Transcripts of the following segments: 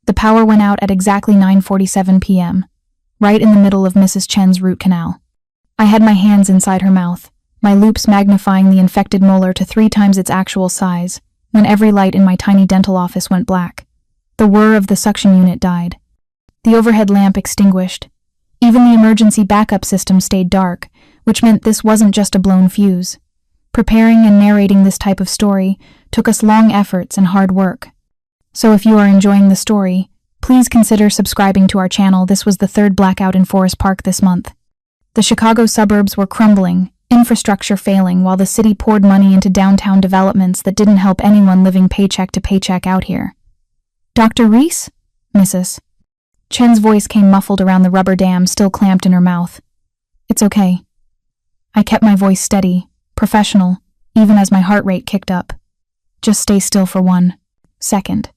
The power went out at exactly 9:47 p.m., right in the middle of Mrs. Chen's root canal. I had my hands inside her mouth, my loupes magnifying the infected molar to 3 times its actual size, when every light in my tiny dental office went black. The whir of the suction unit died. The overhead lamp extinguished. Even the emergency backup system stayed dark, which meant this wasn't just a blown fuse. Preparing and narrating this type of story took us long efforts and hard work. So if you are enjoying the story, please consider subscribing to our channel. This was the 3rd blackout in Forest Park this month. The Chicago suburbs were crumbling, infrastructure failing, while the city poured money into downtown developments that didn't help anyone living paycheck to paycheck out here. Dr. Reese? Mrs. Chen's voice came muffled around the rubber dam still clamped in her mouth. It's okay. I kept my voice steady, professional, even as my heart rate kicked up. Just stay still for 1 second.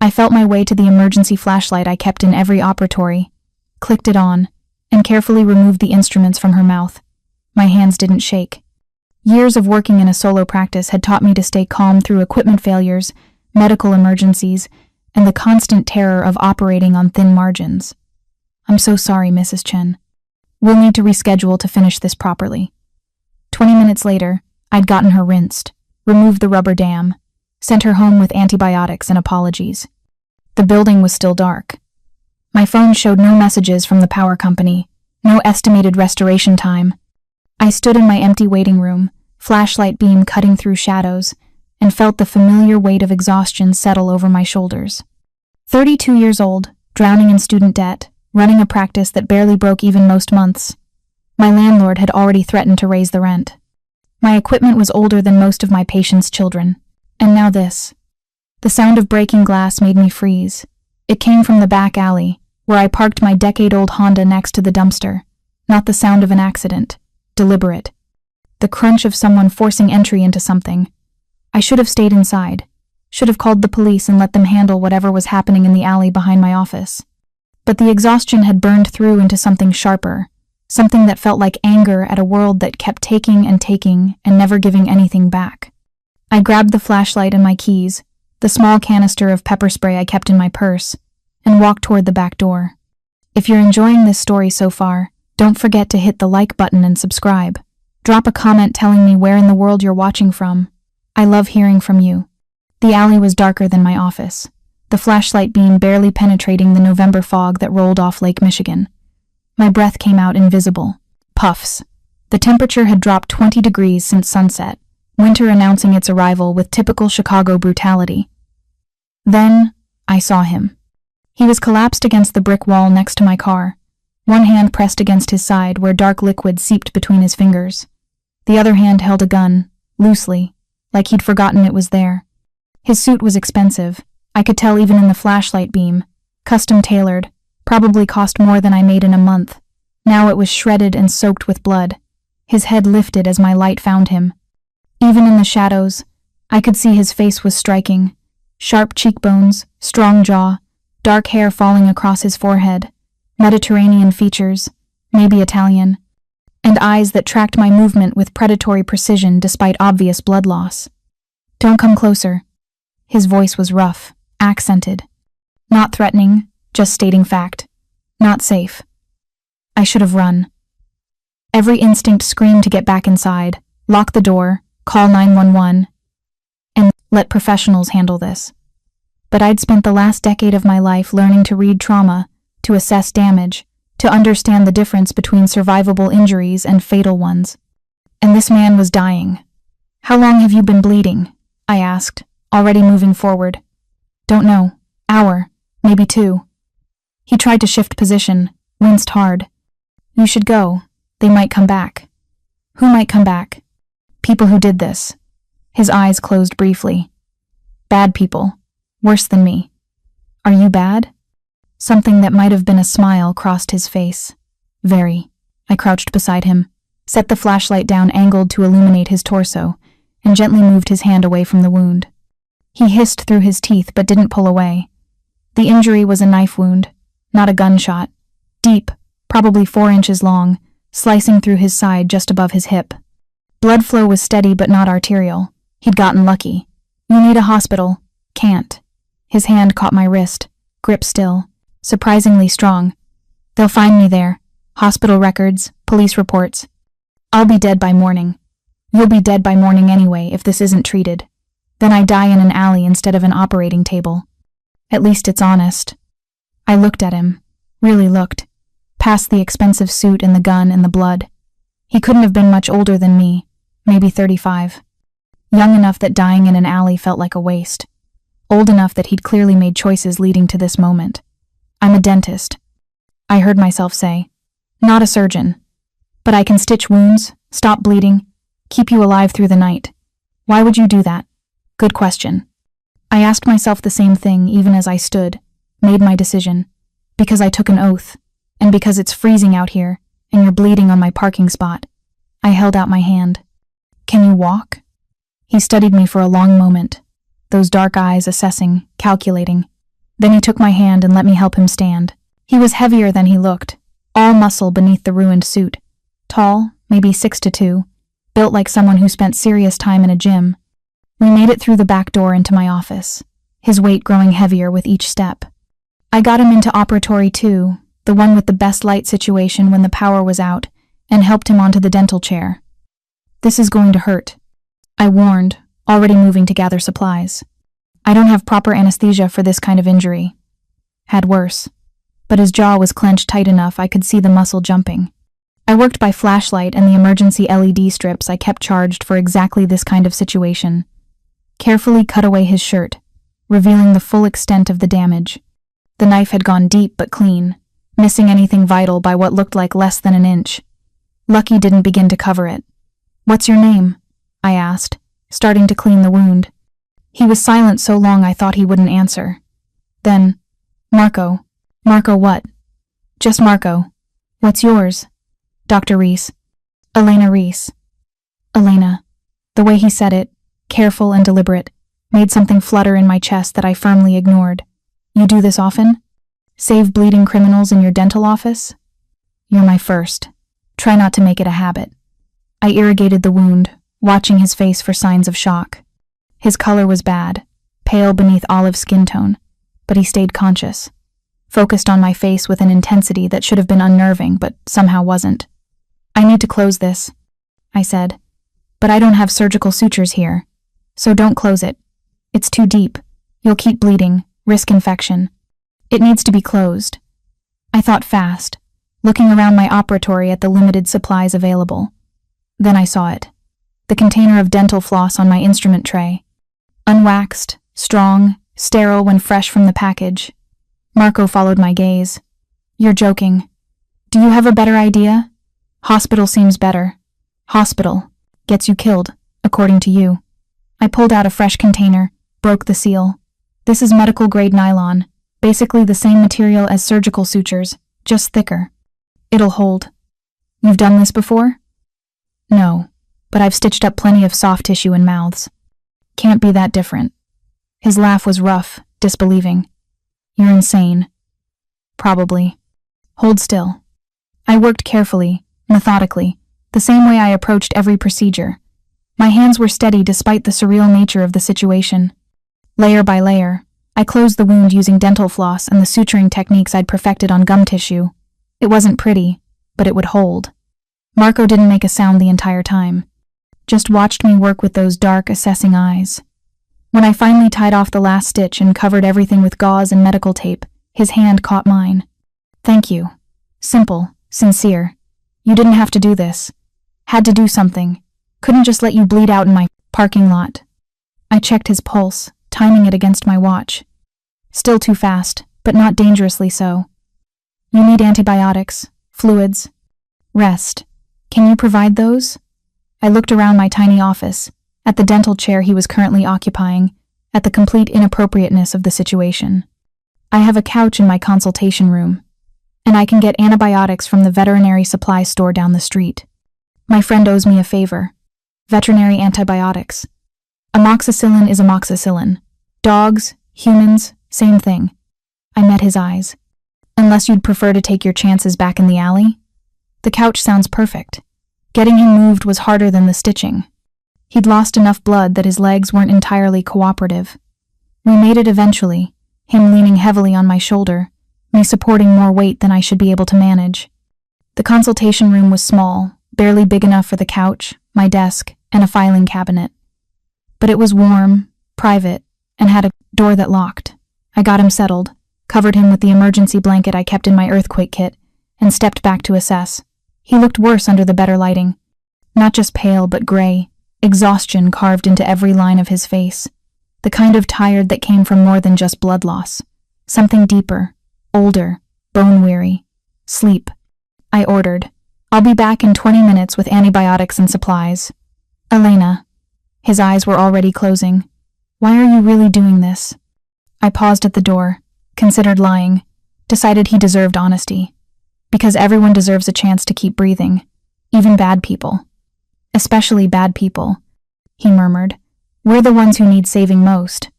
I felt my way to the emergency flashlight I kept in every operatory, clicked it on, and carefully removed the instruments from her mouth. My hands didn't shake. Years of working in a solo practice had taught me to stay calm through equipment failures, medical emergencies, and the constant terror of operating on thin margins. I'm so sorry, Mrs. Chen. We'll need to reschedule to finish this properly. 20 minutes later, I'd gotten her rinsed, removed the rubber dam, sent her home with antibiotics and apologies. The building was still dark. My phone showed no messages from the power company, no estimated restoration time. I stood in my empty waiting room, flashlight beam cutting through shadows, and felt the familiar weight of exhaustion settle over my shoulders. 32 years old, drowning in student debt, running a practice that barely broke even most months. My landlord had already threatened to raise the rent. My equipment was older than most of my patients' children. And now this. The sound of breaking glass made me freeze. It came from the back alley, where I parked my decade-old Honda next to the dumpster. Not the sound of an accident. Deliberate. The crunch of someone forcing entry into something. I should have stayed inside. Should have called the police and let them handle whatever was happening in the alley behind my office. But the exhaustion had burned through into something sharper. Something that felt like anger at a world that kept taking and never giving anything back. I grabbed the flashlight and my keys, the small canister of pepper spray I kept in my purse, and walked toward the back door. If you're enjoying this story so far, don't forget to hit the like button and subscribe. Drop a comment telling me where in the world you're watching from. I love hearing from you. The alley was darker than my office, the flashlight beam barely penetrating the November fog that rolled off Lake Michigan. My breath came out invisible. Puffs. The temperature had dropped 20 degrees since sunset, winter announcing its arrival with typical Chicago brutality. Then, I saw him. He was collapsed against the brick wall next to my car, one hand pressed against his side where dark liquid seeped between his fingers. The other hand held a gun, loosely, like he'd forgotten it was there. His suit was expensive. I could tell even in the flashlight beam. Custom-tailored, probably cost more than I made in a month. Now it was shredded and soaked with blood. His head lifted as my light found him. Even in the shadows, I could see his face was striking. Sharp cheekbones, strong jaw, dark hair falling across his forehead, Mediterranean features, maybe Italian, and eyes that tracked my movement with predatory precision despite obvious blood loss. Don't come closer. His voice was rough, accented. Not threatening, just stating fact. Not safe. I should have run. Every instinct screamed to get back inside, lock the door, call 911, and let professionals handle this. But I'd spent the last decade of my life learning to read trauma, to assess damage, to understand the difference between survivable injuries and fatal ones. And this man was dying. How long have you been bleeding? I asked, already moving forward. Don't know. Hour, maybe 2. He tried to shift position, winced hard. You should go. They might come back. Who might come back? People who did this. His eyes closed briefly. Bad people. Worse than me. Are you bad? Something that might have been a smile crossed his face. Very. I crouched beside him, set the flashlight down angled to illuminate his torso, and gently moved his hand away from the wound. He hissed through his teeth but didn't pull away. The injury was a knife wound, not a gunshot. Deep, probably 4 inches long, slicing through his side just above his hip. Blood flow was steady but not arterial. He'd gotten lucky. You need a hospital. Can't. His hand caught my wrist, grip still, surprisingly strong. They'll find me there. Hospital records, police reports. I'll be dead by morning. You'll be dead by morning anyway if this isn't treated. Then I die in an alley instead of an operating table. At least it's honest. I looked at him, really looked, past the expensive suit and the gun and the blood. He couldn't have been much older than me, maybe 35. Young enough that dying in an alley felt like a waste. Old enough that he'd clearly made choices leading to this moment. I'm a dentist, I heard myself say. Not a surgeon. But I can stitch wounds, stop bleeding, keep you alive through the night. Why would you do that? Good question. I asked myself the same thing even as I stood, made my decision. Because I took an oath, and because it's freezing out here, and you're bleeding on my parking spot. I held out my hand. Can you walk? He studied me for a long moment, those dark eyes assessing, calculating. Then he took my hand and let me help him stand. He was heavier than he looked, all muscle beneath the ruined suit. Tall, maybe 6'2", built like someone who spent serious time in a gym. We made it through the back door into my office, his weight growing heavier with each step. I got him into operatory 2, the one with the best light situation when the power was out, and helped him onto the dental chair. This is going to hurt, I warned, already moving to gather supplies. I don't have proper anesthesia for this kind of injury. Had worse. But his jaw was clenched tight enough I could see the muscle jumping. I worked by flashlight and the emergency LED strips I kept charged for exactly this kind of situation. Carefully cut away his shirt, revealing the full extent of the damage. The knife had gone deep but clean, missing anything vital by what looked like less than an inch. Lucky didn't begin to cover it. "What's your name?" I asked, starting to clean the wound. He was silent so long I thought he wouldn't answer. Then, "Marco." "Marco what?" "Just Marco." "What's yours?" "Dr. Reese." "Elena Reese." Elena. The way he said it, careful and deliberate, made something flutter in my chest that I firmly ignored. "You do this often? Save bleeding criminals in your dental office?" "You're my first. Try not to make it a habit." I irrigated the wound, watching his face for signs of shock. His color was bad, pale beneath olive skin tone, but he stayed conscious, focused on my face with an intensity that should have been unnerving but somehow wasn't. "I need to close this," I said, "but I don't have surgical sutures here, so don't close it. It's too deep. You'll keep bleeding, risk infection. It needs to be closed." I thought fast, looking around my operatory at the limited supplies available. Then I saw it. The container of dental floss on my instrument tray. Unwaxed, strong, sterile when fresh from the package. Marco followed my gaze. "You're joking. Do you have a better idea? Hospital seems better. Hospital gets you killed, according to you." I pulled out a fresh container, broke the seal. "This is medical-grade nylon, basically the same material as surgical sutures, just thicker. It'll hold." "You've done this before?" "No, but I've stitched up plenty of soft tissue in mouths. Can't be that different." His laugh was rough, disbelieving. "You're insane." "Probably. Hold still." I worked carefully, methodically, the same way I approached every procedure. My hands were steady despite the surreal nature of the situation. Layer by layer, I closed the wound using dental floss and the suturing techniques I'd perfected on gum tissue. It wasn't pretty, but it would hold. Marco didn't make a sound the entire time, just watched me work with those dark, assessing eyes. When I finally tied off the last stitch and covered everything with gauze and medical tape, his hand caught mine. "Thank you. Simple, sincere. You didn't have to do this. Had to do something. Couldn't just let you bleed out in my parking lot." I checked his pulse, timing it against my watch. Still too fast, but not dangerously so. "You need antibiotics, fluids, rest. Can you provide those?" I looked around my tiny office, at the dental chair he was currently occupying, at the complete inappropriateness of the situation. "I have a couch in my consultation room, and I can get antibiotics from the veterinary supply store down the street. My friend owes me a favor. Veterinary antibiotics. Amoxicillin is amoxicillin. Dogs, humans, same thing." I met his eyes. "Unless you'd prefer to take your chances back in the alley?" "The couch sounds perfect." Getting him moved was harder than the stitching. He'd lost enough blood that his legs weren't entirely cooperative. We made it eventually, him leaning heavily on my shoulder, me supporting more weight than I should be able to manage. The consultation room was small, barely big enough for the couch, my desk, and a filing cabinet. But it was warm, private, and had a door that locked. I got him settled, covered him with the emergency blanket I kept in my earthquake kit, and stepped back to assess. He looked worse under the better lighting. Not just pale, but gray, exhaustion carved into every line of his face. The kind of tired that came from more than just blood loss. Something deeper, older, bone-weary. Sleep. I ordered. I'll be back in 20 minutes with antibiotics and supplies. Elena. His eyes were already closing. Why are you really doing this? I paused at the door, considered lying, decided he deserved honesty. Because everyone deserves a chance to keep breathing. Even bad people. Especially bad people. He murmured. We're the ones who need saving most.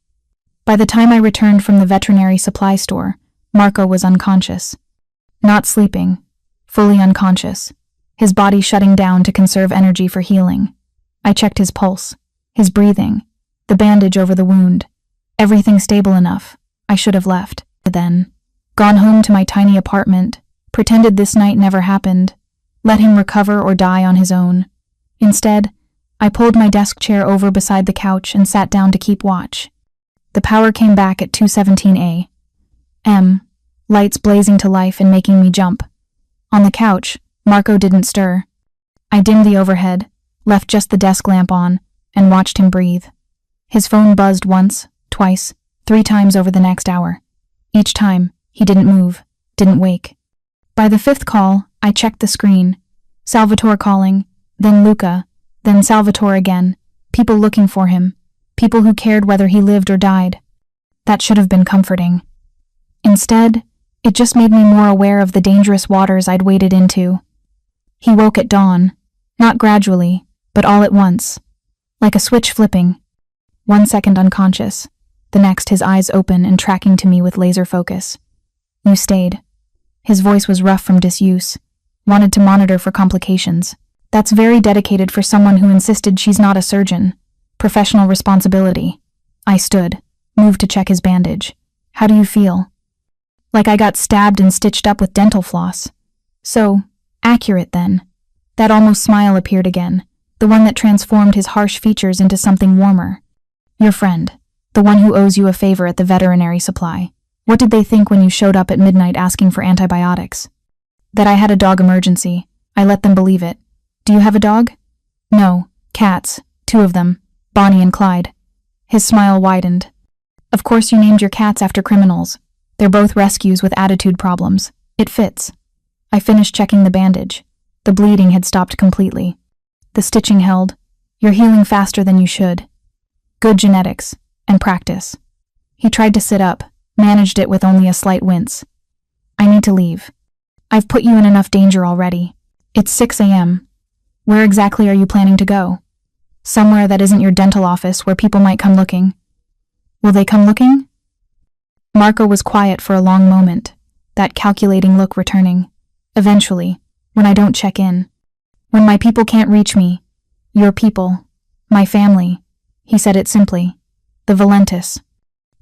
By the time I returned from the veterinary supply store, Marco was unconscious. Not sleeping. Fully unconscious. His body shutting down to conserve energy for healing. I checked his pulse, his breathing, the bandage over the wound. Everything stable enough. I should have left. Then, gone home to my tiny apartment, pretended this night never happened, let him recover or die on his own. Instead, I pulled my desk chair over beside the couch and sat down to keep watch. The power came back at 2:17 a.m., lights blazing to life and making me jump. On the couch, Marco didn't stir. I dimmed the overhead, left just the desk lamp on, and watched him breathe. His phone buzzed once, twice, 3 times over the next hour. Each time, he didn't move, didn't wake. By the 5th call, I checked the screen. Salvatore calling, then Luca, then Salvatore again. People looking for him. People who cared whether he lived or died. That should have been comforting. Instead, it just made me more aware of the dangerous waters I'd waded into. He woke at dawn, not gradually, but all at once, like a switch flipping. 1 second unconscious, the next his eyes open and tracking to me with laser focus. You stayed. His voice was rough from disuse. Wanted to monitor for complications. That's very dedicated for someone who insisted she's not a surgeon. Professional responsibility. I stood, moved to check his bandage. How do you feel? Like I got stabbed and stitched up with dental floss. So, accurate then. That almost smile appeared again, the one that transformed his harsh features into something warmer. Your friend, the one who owes you a favor at the veterinary supply. What did they think when you showed up at midnight asking for antibiotics? That I had a dog emergency. I let them believe it. Do you have a dog? No, cats, 2 of them, Bonnie and Clyde. His smile widened. Of course you named your cats after criminals. They're both rescues with attitude problems. It fits. I finished checking the bandage. The bleeding had stopped completely. The stitching held. You're healing faster than you should. Good genetics. And practice. He tried to sit up, managed it with only a slight wince. I need to leave. I've put you in enough danger already. It's 6 a.m. Where exactly are you planning to go? Somewhere that isn't your dental office where people might come looking. Will they come looking? Marco was quiet for a long moment, that calculating look returning. Eventually, when I don't check in. When my people can't reach me. Your people. My family. He said it simply. The Valentis.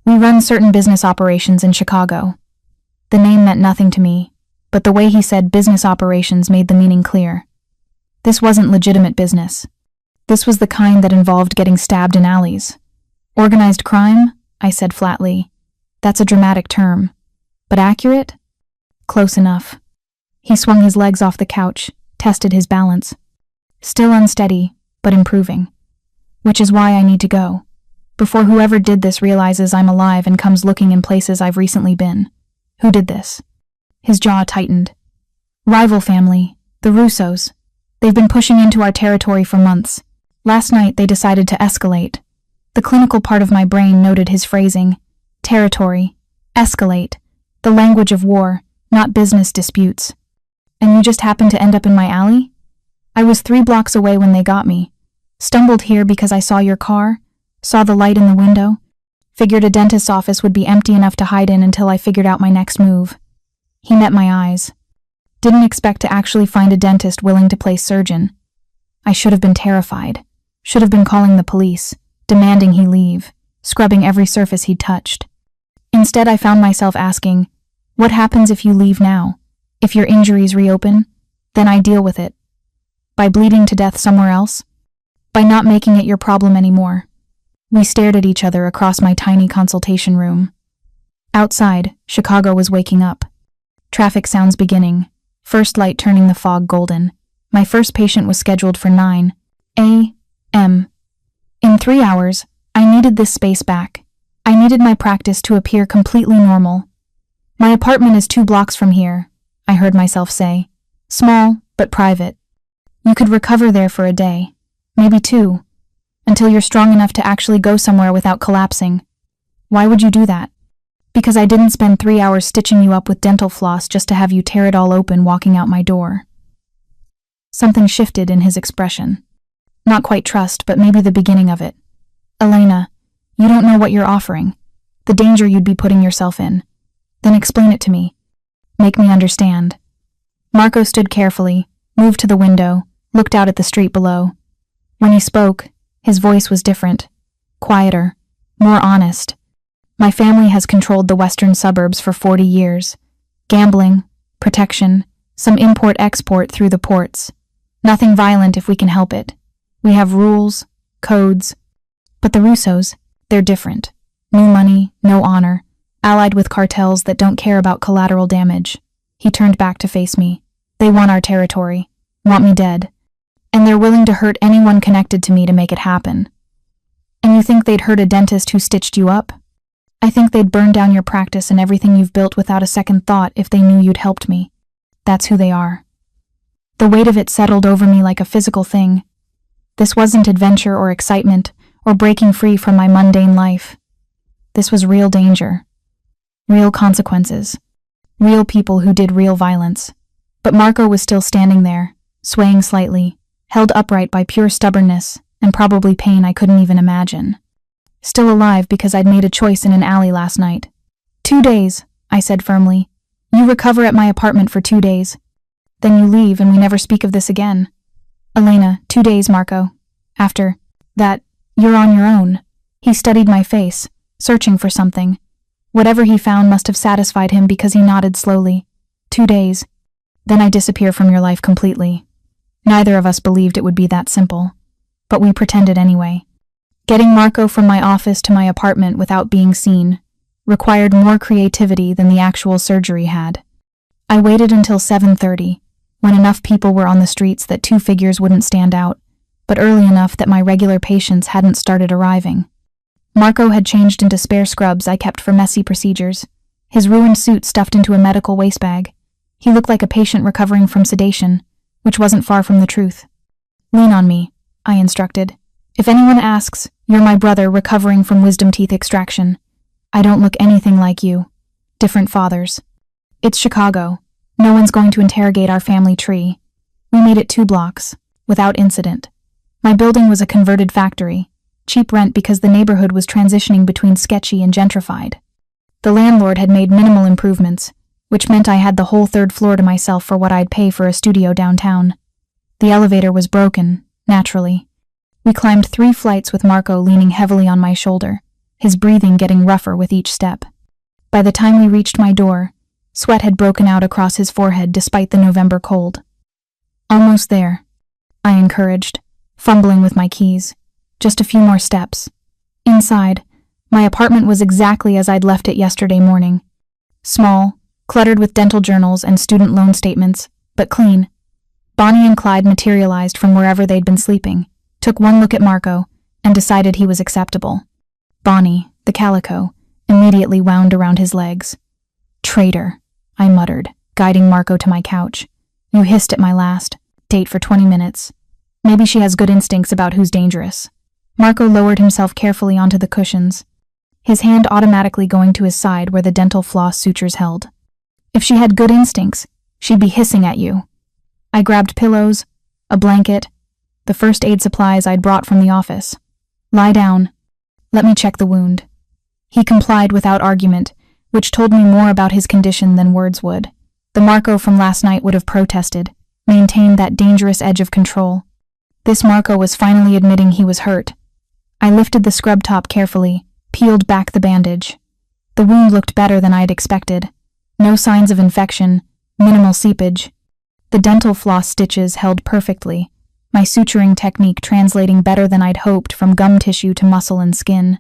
We run certain business operations in Chicago. The name meant nothing to me, but the way he said business operations made the meaning clear. This wasn't legitimate business. This was the kind that involved getting stabbed in alleys. Organized crime? I said flatly. That's a dramatic term. But accurate? Close enough. He swung his legs off the couch, tested his balance. Still unsteady, but improving. Which is why I need to go. Before whoever did this realizes I'm alive and comes looking in places I've recently been. Who did this? His jaw tightened. Rival family, the Russos. They've been pushing into our territory for months. Last night they decided to escalate. The clinical part of my brain noted his phrasing. Territory. Escalate. The language of war, not business disputes. And you just happened to end up in my alley? I was 3 blocks away when they got me. Stumbled here because I saw your car, saw the light in the window, figured a dentist's office would be empty enough to hide in until I figured out my next move. He met my eyes. Didn't expect to actually find a dentist willing to play surgeon. I should have been terrified. Should have been calling the police, demanding he leave, scrubbing every surface he'd touched. Instead, I found myself asking, what happens if you leave now? If your injuries reopen? Then I deal with it. By bleeding to death somewhere else? By not making it your problem anymore. We stared at each other across my tiny consultation room. Outside, Chicago was waking up. Traffic sounds beginning, first light turning the fog golden. My first patient was scheduled for 9 a.m. In 3 hours, I needed this space back. I needed my practice to appear completely normal. My apartment is 2 blocks from here, I heard myself say. Small, but private. You could recover there for a day, maybe 2, until you're strong enough to actually go somewhere without collapsing. Why would you do that? Because I didn't spend 3 hours stitching you up with dental floss just to have you tear it all open walking out my door. Something shifted in his expression. Not quite trust, but maybe the beginning of it. Elena, you don't know what you're offering. The danger you'd be putting yourself in. Then explain it to me. Make me understand. Marco stood carefully, moved to the window, looked out at the street below. When he spoke, his voice was different. Quieter. More honest. My family has controlled the western suburbs for 40 years. Gambling, protection, some import-export through the ports. Nothing violent if we can help it. We have rules, codes. But the Russos, they're different. No money, no honor, allied with cartels that don't care about collateral damage. He turned back to face me. They want our territory, want me dead. And they're willing to hurt anyone connected to me to make it happen. And you think they'd hurt a dentist who stitched you up? I think they'd burn down your practice and everything you've built without a second thought if they knew you'd helped me. That's who they are. The weight of it settled over me like a physical thing. This wasn't adventure or excitement or breaking free from my mundane life. This was real danger. Real consequences. Real people who did real violence. But Marco was still standing there, swaying slightly, held upright by pure stubbornness and probably pain I couldn't even imagine. Still alive because I'd made a choice in an alley last night. 2 days, I said firmly. You recover at my apartment for 2 days. Then you leave and we never speak of this again. Elena, 2 days, Marco. After that, you're on your own. He studied my face, searching for something. Whatever he found must have satisfied him because he nodded slowly. 2 days. Then I disappear from your life completely. Neither of us believed it would be that simple. But we pretended anyway. Getting Marco from my office to my apartment without being seen required more creativity than the actual surgery had. I waited until 7:30, when enough people were on the streets that 2 figures wouldn't stand out, but early enough that my regular patients hadn't started arriving. Marco had changed into spare scrubs I kept for messy procedures, his ruined suit stuffed into a medical waste bag. He looked like a patient recovering from sedation, which wasn't far from the truth. Lean on me, I instructed. If anyone asks, you're my brother recovering from wisdom teeth extraction. I don't look anything like you. Different fathers. It's Chicago. No one's going to interrogate our family tree. We made it 2 blocks, without incident. My building was a converted factory, cheap rent because the neighborhood was transitioning between sketchy and gentrified. The landlord had made minimal improvements, which meant I had the whole 3rd floor to myself for what I'd pay for a studio downtown. The elevator was broken, naturally. We climbed 3 flights with Marco leaning heavily on my shoulder, his breathing getting rougher with each step. By the time we reached my door, sweat had broken out across his forehead despite the November cold. Almost there, I encouraged, fumbling with my keys. Just a few more steps. Inside, my apartment was exactly as I'd left it yesterday morning. Small, cluttered with dental journals and student loan statements, but clean. Bonnie and Clyde materialized from wherever they'd been sleeping, took one look at Marco, and decided he was acceptable. Bonnie, the calico, immediately wound around his legs. Traitor, I muttered, guiding Marco to my couch. You hissed at my last. Date for 20 minutes. Maybe she has good instincts about who's dangerous. Marco lowered himself carefully onto the cushions, his hand automatically going to his side where the dental floss sutures held. If she had good instincts, she'd be hissing at you. I grabbed pillows, a blanket, the first aid supplies I'd brought from the office. Lie down. Let me check the wound. He complied without argument, which told me more about his condition than words would. The Marco from last night would have protested, maintained that dangerous edge of control. This Marco was finally admitting he was hurt. I lifted the scrub top carefully, peeled back the bandage. The wound looked better than I'd expected. No signs of infection, minimal seepage. The dental floss stitches held perfectly, my suturing technique translating better than I'd hoped from gum tissue to muscle and skin.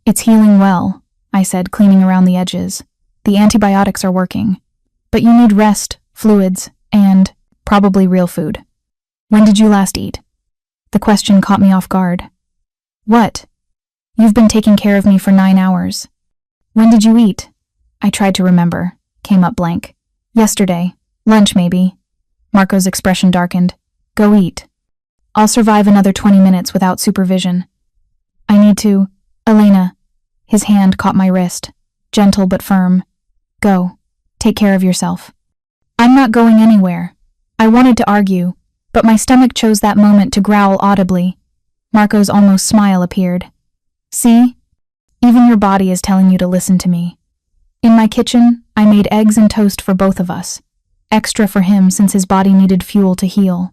"It's healing well," I said, cleaning around the edges. "The antibiotics are working. But you need rest, fluids, and probably real food. When did you last eat?" The question caught me off guard. "What? You've been taking care of me for 9 hours. When did you eat?" I tried to remember, came up blank. "Yesterday. Lunch, maybe." Marco's expression darkened. "Go eat. I'll survive another 20 minutes without supervision." "I need to... Elena." His hand caught my wrist, gentle but firm. "Go. Take care of yourself." "I'm not going anywhere." I wanted to argue, but my stomach chose that moment to growl audibly. Marco's almost smile appeared. "See? Even your body is telling you to listen to me." In my kitchen, I made eggs and toast for both of us, extra for him since his body needed fuel to heal.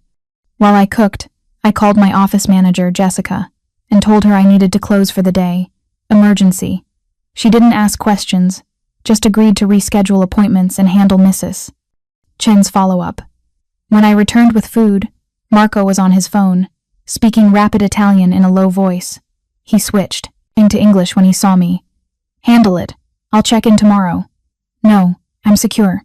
While I cooked, I called my office manager, Jessica, and told her I needed to close for the day. Emergency. She didn't ask questions, just agreed to reschedule appointments and handle Mrs. Chen's follow-up. When I returned with food, Marco was on his phone, speaking rapid Italian in a low voice. He switched into English when he saw me. "Handle it. I'll check in tomorrow." "No, I'm secure."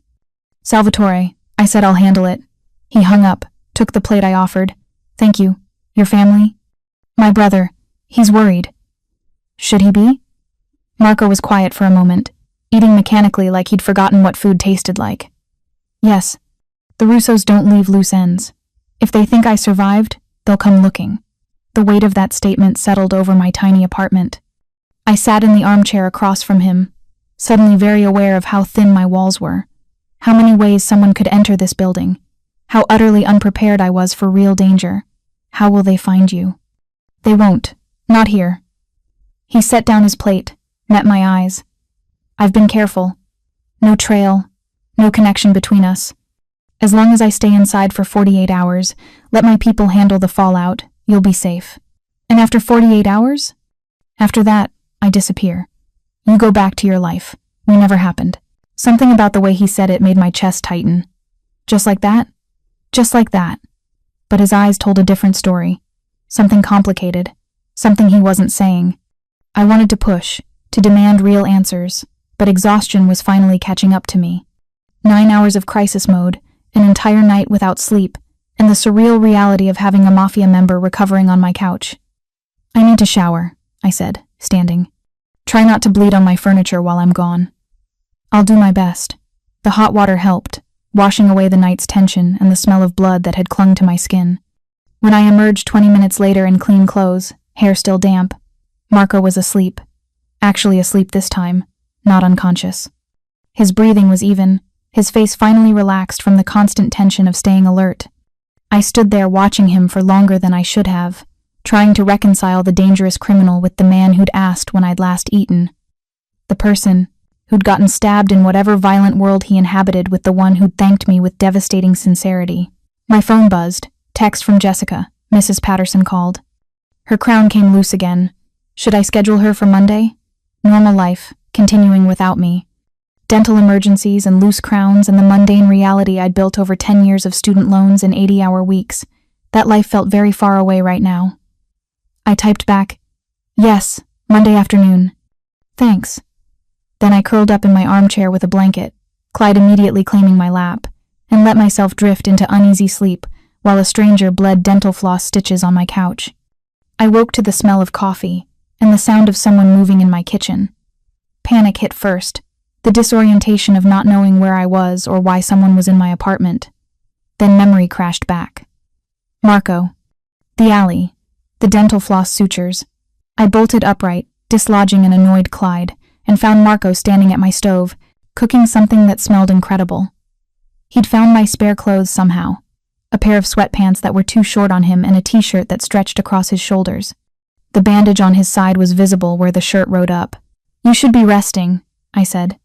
"Salvatore," I said, "I'll handle it." He hung up, took the plate I offered. "Thank you. Your family?" "My brother. He's worried." "Should he be?" Marco was quiet for a moment, eating mechanically like he'd forgotten what food tasted like. "Yes. The Russos don't leave loose ends. If they think I survived, they'll come looking." The weight of that statement settled over my tiny apartment. I sat in the armchair across from him, suddenly very aware of how thin my walls were, how many ways someone could enter this building, how utterly unprepared I was for real danger. "How will they find you?" "They won't. Not here." He set down his plate, met my eyes. "I've been careful. No trail, no connection between us. As long as I stay inside for 48 hours, let my people handle the fallout, you'll be safe. And after 48 hours? After that, I disappear. You go back to your life. We never happened." Something about the way he said it made my chest tighten. Just like that? Just like that. But his eyes told a different story. Something complicated. Something he wasn't saying. I wanted to push, to demand real answers, but exhaustion was finally catching up to me. 9 hours of crisis mode, an entire night without sleep, and the surreal reality of having a Mafia member recovering on my couch. "I need to shower," I said, standing. "Try not to bleed on my furniture while I'm gone." "I'll do my best." The hot water helped, washing away the night's tension and the smell of blood that had clung to my skin. When I emerged 20 minutes later in clean clothes, hair still damp, Marco was asleep. Actually asleep this time, not unconscious. His breathing was even, his face finally relaxed from the constant tension of staying alert. I stood there watching him for longer than I should have, trying to reconcile the dangerous criminal with the man who'd asked when I'd last eaten. The person who'd gotten stabbed in whatever violent world he inhabited with the one who'd thanked me with devastating sincerity. My phone buzzed. Text from Jessica. Mrs. Patterson called. Her crown came loose again. Should I schedule her for Monday? Normal life, continuing without me. Dental emergencies and loose crowns and the mundane reality I'd built over 10 years of student loans and 80-hour weeks. That life felt very far away right now. I typed back, "Yes, Monday afternoon. Thanks." Then I curled up in my armchair with a blanket, Clyde immediately claiming my lap, and let myself drift into uneasy sleep while a stranger bled dental floss stitches on my couch. I woke to the smell of coffee and the sound of someone moving in my kitchen. Panic hit first, the disorientation of not knowing where I was or why someone was in my apartment. Then memory crashed back. Marco. The alley. The dental floss sutures. I bolted upright, dislodging an annoyed Clyde, and found Marco standing at my stove, cooking something that smelled incredible. He'd found my spare clothes somehow, a pair of sweatpants that were too short on him and a t-shirt that stretched across his shoulders. The bandage on his side was visible where the shirt rode up. "You should be resting," I said.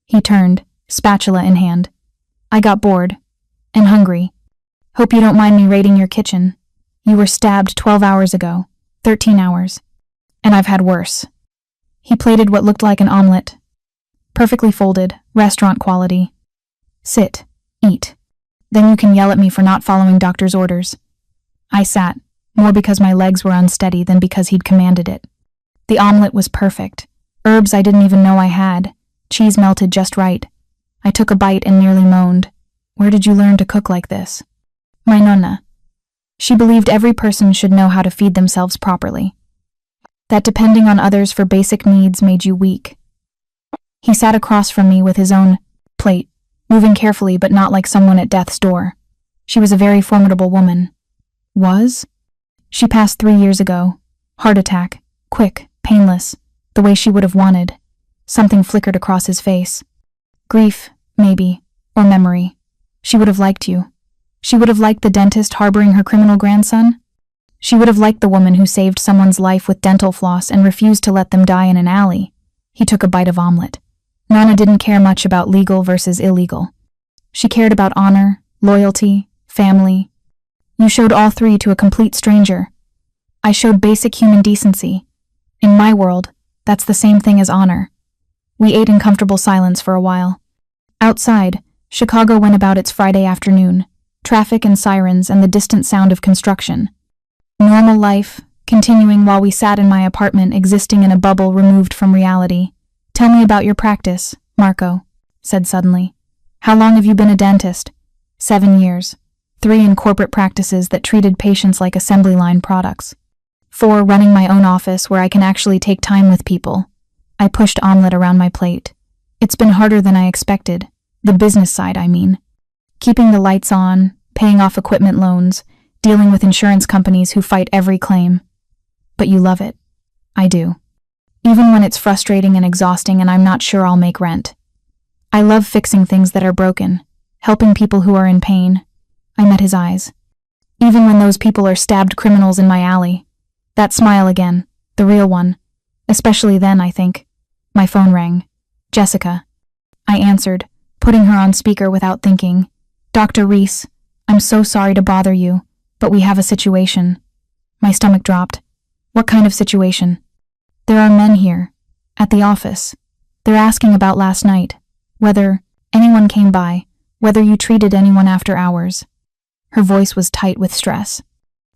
He turned, spatula in hand. "I got bored. And hungry. Hope you don't mind me raiding your kitchen. You were stabbed 12 hours ago, 13 hours. And I've had worse." He plated what looked like an omelet. Perfectly folded, restaurant quality. Sit. Eat. Then you can yell at me for not following doctor's orders. I sat, more because my legs were unsteady than because he'd commanded it. The omelet was perfect. Herbs I didn't even know I had. Cheese melted just right. I took a bite and nearly moaned. Where did you learn to cook like this? My nonna. She believed every person should know how to feed themselves properly. That depending on others for basic needs made you weak. He sat across from me with his own plate, moving carefully but not like someone at death's door. She was a very formidable woman. Was? She passed 3 years ago. Heart attack. Quick, painless, the way she would have wanted. Something flickered across his face. Grief, maybe, or memory. She would have liked you. She would have liked the dentist harboring her criminal grandson. She would have liked the woman who saved someone's life with dental floss and refused to let them die in an alley. He took a bite of omelet. Nana didn't care much about legal versus illegal. She cared about honor, loyalty, family. You showed all three to a complete stranger. I showed basic human decency. In my world, that's the same thing as honor. We ate in comfortable silence for a while. Outside, Chicago went about its Friday afternoon, traffic and sirens and the distant sound of construction. Normal life, continuing while we sat in my apartment existing in a bubble removed from reality. Tell me about your practice, Marco said suddenly. How long have you been a dentist? 7 years. 3 in corporate practices that treated patients like assembly line products. 4 running my own office where I can actually take time with people. I pushed omelet around my plate. It's been harder than I expected. The business side, I mean. Keeping the lights on, paying off equipment loans, dealing with insurance companies who fight every claim. But you love it. I do. Even when it's frustrating and exhausting and I'm not sure I'll make rent. I love fixing things that are broken, helping people who are in pain. I met his eyes. Even when those people are stabbed criminals in my alley. That smile again, the real one. Especially then, I think. My phone rang. Jessica. I answered, putting her on speaker without thinking. Dr. Reese, I'm so sorry to bother you, but we have a situation. My stomach dropped. What kind of situation? There are men here, at the office. They're asking about last night, whether anyone came by, whether you treated anyone after hours. Her voice was tight with stress.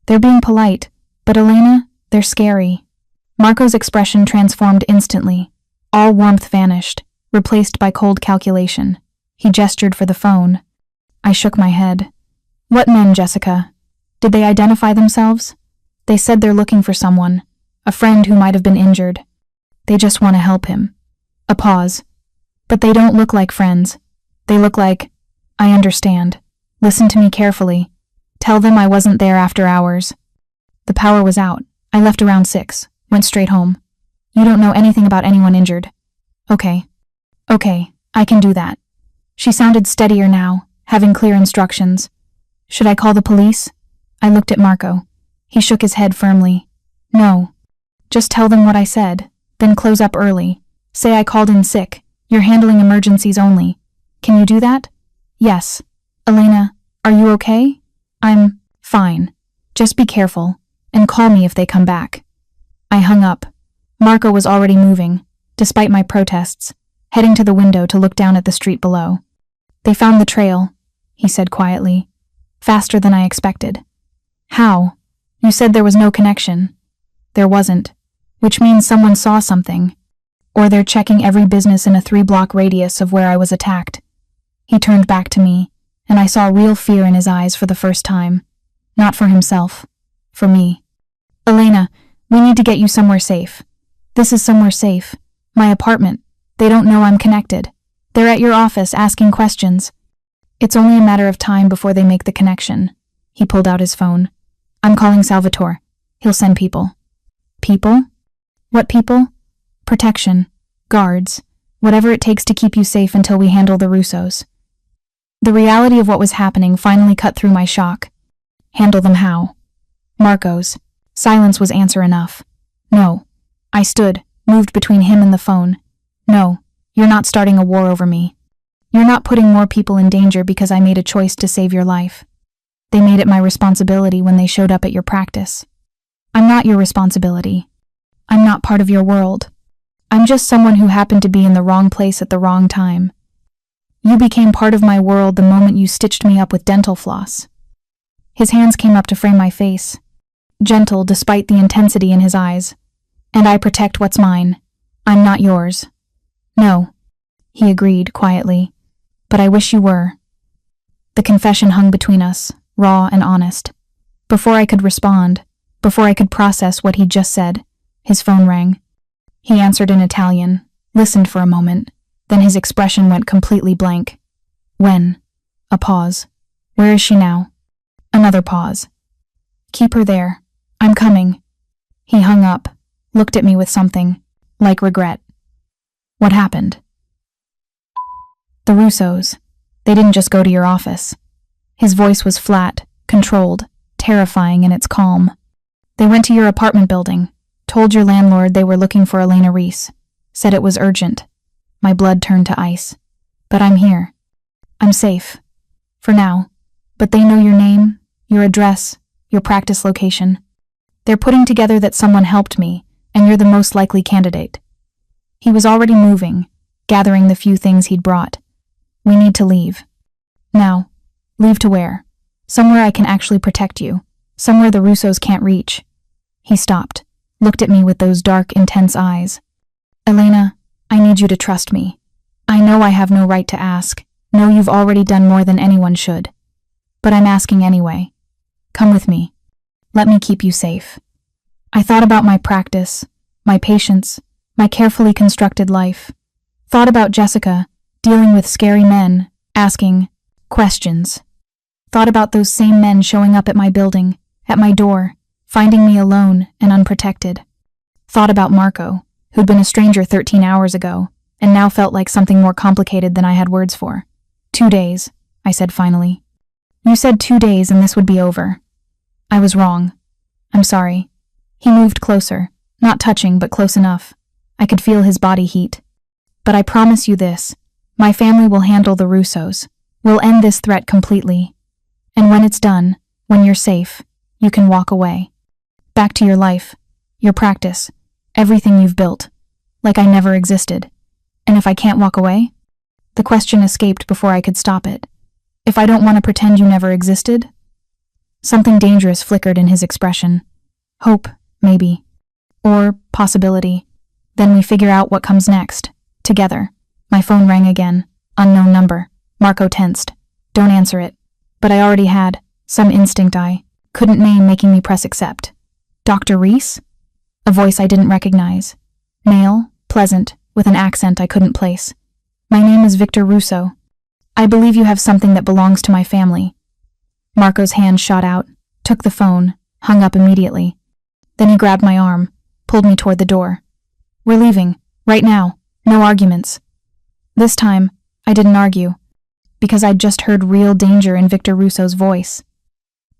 They're being polite, but Elena, they're scary. Marco's expression transformed instantly. All warmth vanished, replaced by cold calculation. He gestured for the phone. I shook my head. What men, Jessica? Did they identify themselves? They said they're looking for someone, a friend who might have been injured. They just want to help him. A pause. But they don't look like friends. They look like... I understand. Listen to me carefully. Tell them I wasn't there after hours. The power was out. I left around 6, went straight home. You don't know anything about anyone injured. Okay, I can do that. She sounded steadier now, having clear instructions. Should I call the police? I looked at Marco. He shook his head firmly. No. Just tell them what I said, then close up early. Say I called in sick. You're handling emergencies only. Can you do that? Yes. Elena, are you okay? I'm fine. Just be careful, and call me if they come back. I hung up. Marco was already moving, despite my protests, heading to the window to look down at the street below. They found the trail, he said quietly. Faster than I expected. How? You said there was no connection. There wasn't, which means someone saw something. Or they're checking every business in a 3-block radius of where I was attacked. He turned back to me, and I saw real fear in his eyes for the first time. Not for himself. For me. Elena, we need to get you somewhere safe. This is somewhere safe. My apartment. They don't know I'm connected. They're at your office asking questions. It's only a matter of time before they make the connection. He pulled out his phone. I'm calling Salvatore. He'll send people. People? What people? Protection. Guards. Whatever it takes to keep you safe until we handle the Russos. The reality of what was happening finally cut through my shock. Handle them how? Marco's. Silence was answer enough. No. I stood, moved between him and the phone. No, you're not starting a war over me. You're not putting more people in danger because I made a choice to save your life. They made it my responsibility when they showed up at your practice. I'm not your responsibility. I'm not part of your world. I'm just someone who happened to be in the wrong place at the wrong time. You became part of my world the moment you stitched me up with dental floss." His hands came up to frame my face, gentle despite the intensity in his eyes. "And I protect what's mine. I'm not yours." "No," he agreed quietly, "but I wish you were." The confession hung between us, raw and honest. Before I could respond, before I could process what he'd just said, his phone rang. He answered in Italian, listened for a moment, then his expression went completely blank. "When?" A pause. "Where is she now?" Another pause. "Keep her there. I'm coming." He hung up, looked at me with something, like regret. "What happened?" "The Russos. They didn't just go to your office." His voice was flat, controlled, terrifying in its calm. "They went to your apartment building, told your landlord they were looking for Elena Reese, said it was urgent." My blood turned to ice. "But I'm here. I'm safe. For now. But they know your name, your address, your practice location. They're putting together that someone helped me, and you're the most likely candidate." He was already moving, gathering the few things he'd brought. "We need to leave. Now. Leave to where? Somewhere I can actually protect you. Somewhere the Russos can't reach." He stopped, looked at me with those dark, intense eyes. "Elena, I need you to trust me. I know I have no right to ask. Know you've already done more than anyone should. But I'm asking anyway. Come with me. Let me keep you safe." I thought about my practice, my patients, my carefully constructed life. Thought about Jessica, dealing with scary men, asking questions. Thought about those same men showing up at my building, at my door, finding me alone and unprotected. Thought about Marco, who'd been a stranger 13 hours ago, and now felt like something more complicated than I had words for. 2 days, I said finally. "You said 2 days and this would be over." "I was wrong. I'm sorry." He moved closer, not touching but close enough. I could feel his body heat. "But I promise you this. My family will handle the Russos. We'll end this threat completely. And when it's done, when you're safe, you can walk away. Back to your life, your practice, everything you've built. Like I never existed. And if I can't walk away?" The question escaped before I could stop it. "If I don't want to pretend you never existed?" Something dangerous flickered in his expression. Hope, maybe. Or possibility. Then we figure out what comes next. Together. My phone rang again. Unknown number. Marco tensed. "Don't answer it." But I already had. Some instinct I couldn't name making me press accept. "Dr. Reese?" A voice I didn't recognize. Male, pleasant, with an accent I couldn't place. "My name is Victor Russo. I believe you have something that belongs to my family." Marco's hand shot out, took the phone, hung up immediately. Then he grabbed my arm, pulled me toward the door. "We're leaving, right now, no arguments." This time, I didn't argue, because I'd just heard real danger in Victor Russo's voice.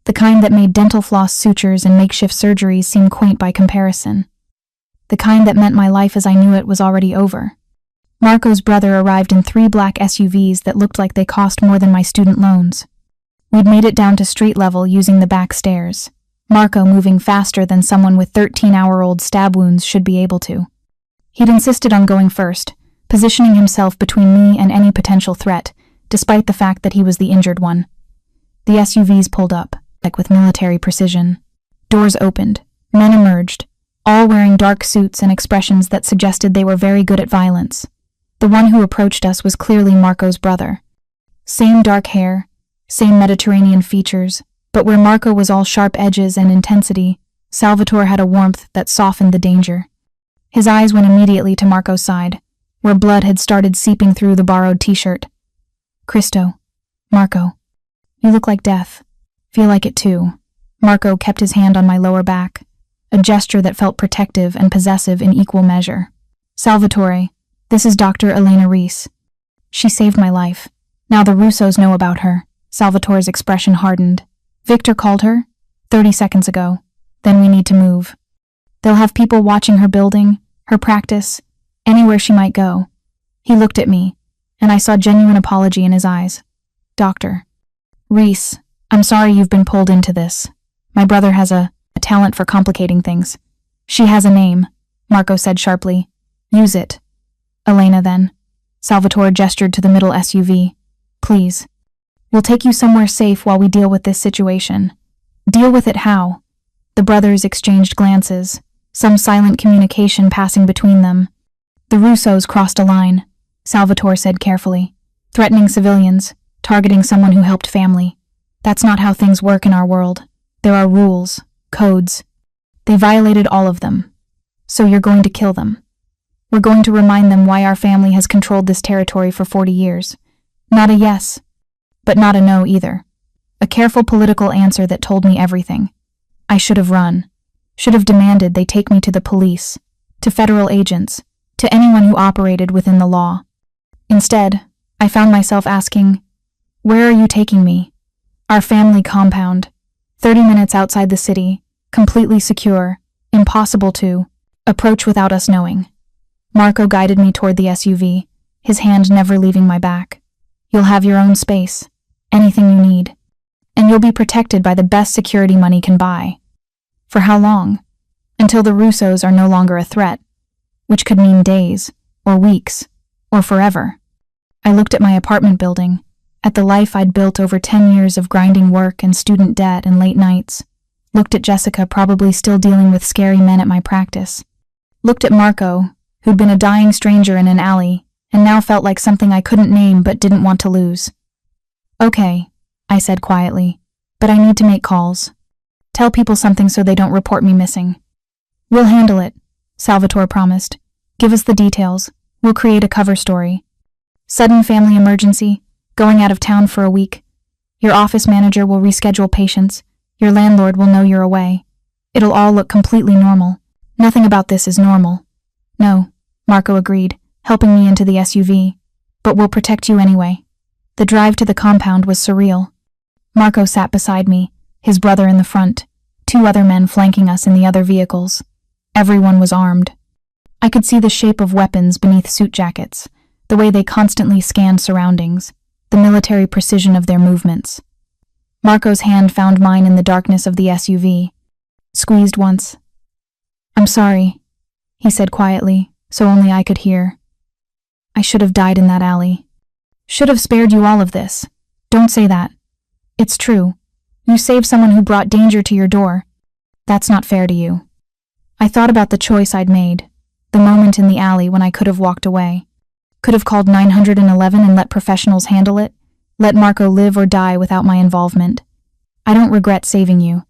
The kind that made dental floss sutures and makeshift surgeries seem quaint by comparison. The kind that meant my life as I knew it was already over. Marco's brother arrived in 3 black SUVs that looked like they cost more than my student loans. We'd made it down to street level using the back stairs, Marco moving faster than someone with 13-hour-old stab wounds should be able to. He'd insisted on going first, positioning himself between me and any potential threat, despite the fact that he was the injured one. The SUVs pulled up, like with military precision. Doors opened, men emerged, all wearing dark suits and expressions that suggested they were very good at violence. The one who approached us was clearly Marco's brother. Same dark hair, same Mediterranean features, but where Marco was all sharp edges and intensity, Salvatore had a warmth that softened the danger. His eyes went immediately to Marco's side, where blood had started seeping through the borrowed t-shirt. "Cristo. Marco. You look like death. Feel like it too." Marco kept his hand on my lower back, a gesture that felt protective and possessive in equal measure. "Salvatore, this is Dr. Elena Reese. She saved my life. Now the Russos know about her." Salvatore's expression hardened. "Victor called her 30 seconds ago. Then we need to move. They'll have people watching her building, her practice, anywhere she might go." He looked at me, and I saw genuine apology in his eyes. "Dr. Reese, I'm sorry you've been pulled into this. My brother has a talent for complicating things." "She has a name," Marco said sharply, Use it. Elena, then. Salvatore gestured to the middle SUV. Please. We'll take you somewhere safe while we deal with this situation. Deal with it how? The brothers exchanged glances, some silent communication passing between them. The Russos crossed a line, Salvatore said carefully. Threatening civilians, targeting someone who helped family. That's not how things work in our world. There are rules, codes. They violated all of them. So you're going to kill them. We're going to remind them why our family has controlled this territory for 40 years. Not a yes, but not a no either. A careful political answer that told me everything. I should have run. Should have demanded they take me to the police, to federal agents, to anyone who operated within the law. Instead, I found myself asking, where are you taking me? Our family compound, 30 minutes outside the city, completely secure, impossible to approach without us knowing. Marco guided me toward the SUV, his hand never leaving my back. You'll have your own space, anything you need, and you'll be protected by the best security money can buy. For how long? Until the Russos are no longer a threat, which could mean days, or weeks, or forever. I looked at my apartment building, at the life I'd built over 10 years of grinding work and student debt and late nights. Looked at Jessica, probably still dealing with scary men at my practice. Looked at Marco, who'd been a dying stranger in an alley, and now felt like something I couldn't name but didn't want to lose. Okay, I said quietly, but I need to make calls. Tell people something so they don't report me missing. We'll handle it, Salvatore promised. Give us the details. We'll create a cover story. Sudden family emergency, going out of town for a week. Your office manager will reschedule patients. Your landlord will know you're away. It'll all look completely normal. Nothing about this is normal. No, Marco agreed, helping me into the SUV. But we'll protect you anyway. The drive to the compound was surreal. Marco sat beside me, his brother in the front, 2 other men flanking us in the other vehicles. Everyone was armed. I could see the shape of weapons beneath suit jackets, the way they constantly scanned surroundings, the military precision of their movements. Marco's hand found mine in the darkness of the SUV. Squeezed once. I'm sorry, he said quietly, so only I could hear. I should have died in that alley. Should have spared you all of this. Don't say that. It's true. You saved someone who brought danger to your door. That's not fair to you. I thought about the choice I'd made, the moment in the alley when I could have walked away. Could have called 911 and let professionals handle it, let Marco live or die without my involvement. I don't regret saving you,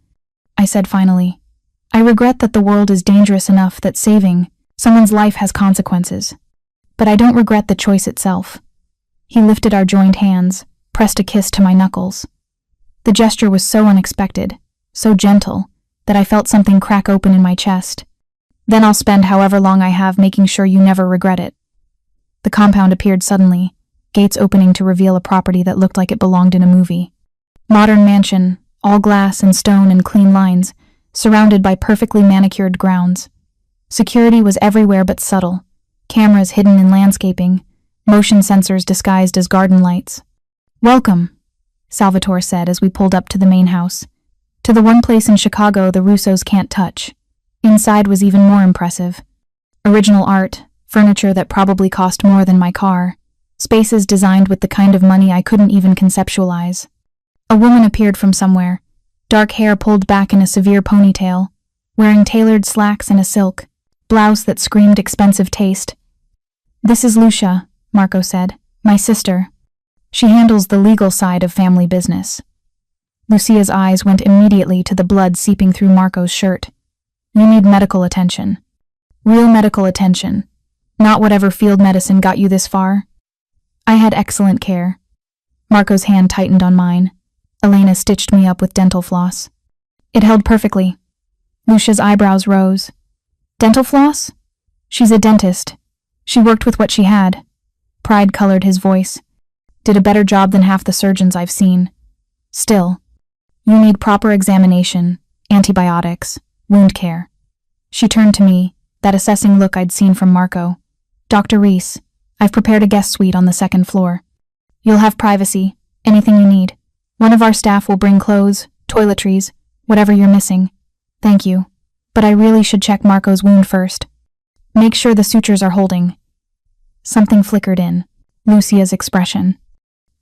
I said finally. I regret that the world is dangerous enough that saving someone's life has consequences. But I don't regret the choice itself. He lifted our joined hands, pressed a kiss to my knuckles. The gesture was so unexpected, so gentle, that I felt something crack open in my chest. Then I'll spend however long I have making sure you never regret it. The compound appeared suddenly, gates opening to reveal a property that looked like it belonged in a movie. Modern mansion, all glass and stone and clean lines, surrounded by perfectly manicured grounds. Security was everywhere but subtle, cameras hidden in landscaping, motion sensors disguised as garden lights. Welcome, Salvatore said as we pulled up to the main house. To the one place in Chicago the Russos can't touch. Inside was even more impressive. Original art, furniture that probably cost more than my car, spaces designed with the kind of money I couldn't even conceptualize. A woman appeared from somewhere, dark hair pulled back in a severe ponytail, wearing tailored slacks and a silk blouse that screamed expensive taste. This is Lucia, Marco said, my sister. She handles the legal side of family business. Lucia's eyes went immediately to the blood seeping through Marco's shirt. You need medical attention. Real medical attention. Not whatever field medicine got you this far. I had excellent care. Marco's hand tightened on mine. Elena stitched me up with dental floss. It held perfectly. Lucia's eyebrows rose. Dental floss? She's a dentist. She worked with what she had. Pride colored his voice. Did a better job than half the surgeons I've seen. Still, you need proper examination, antibiotics, wound care. She turned to me, that assessing look I'd seen from Marco. Dr. Reese, I've prepared a guest suite on the 2nd floor. You'll have privacy, anything you need. One of our staff will bring clothes, toiletries, whatever you're missing. Thank you. But I really should check Marco's wound first. Make sure the sutures are holding. Something flickered in Lucia's expression.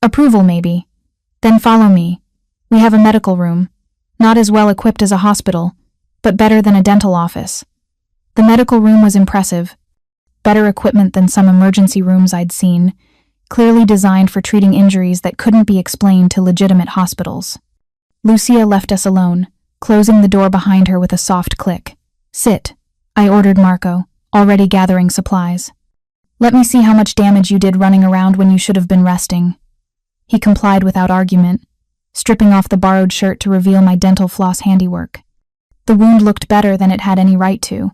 Approval, maybe. Then follow me. We have a medical room. Not as well equipped as a hospital, but better than a dental office. The medical room was impressive. Better equipment than some emergency rooms I'd seen, clearly designed for treating injuries that couldn't be explained to legitimate hospitals. Lucia left us alone, closing the door behind her with a soft click. Sit, I ordered Marco, already gathering supplies. Let me see how much damage you did running around when you should have been resting. He complied without argument, stripping off the borrowed shirt to reveal my dental floss handiwork. The wound looked better than it had any right to,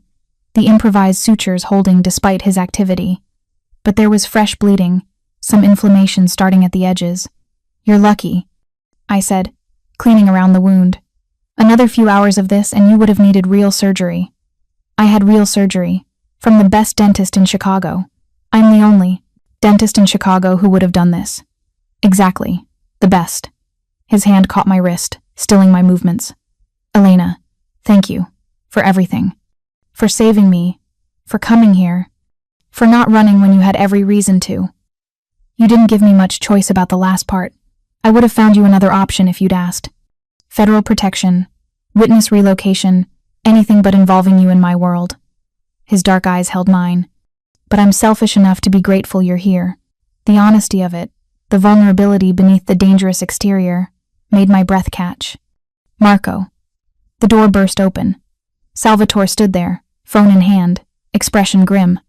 the improvised sutures holding despite his activity. But there was fresh bleeding, some inflammation starting at the edges. You're lucky, I said, cleaning around the wound. Another few hours of this and you would have needed real surgery. I had real surgery, from the best dentist in Chicago. I'm the only dentist in Chicago who would have done this. Exactly, the best. His hand caught my wrist, stilling my movements. Elena, thank you, for everything. For saving me, for coming here, for not running when you had every reason to. You didn't give me much choice about the last part. I would have found you another option if you'd asked. Federal protection, witness relocation, anything but involving you in my world. His dark eyes held mine. But I'm selfish enough to be grateful you're here. The honesty of it, the vulnerability beneath the dangerous exterior, made my breath catch. Marco. The door burst open. Salvatore stood there, phone in hand, expression grim.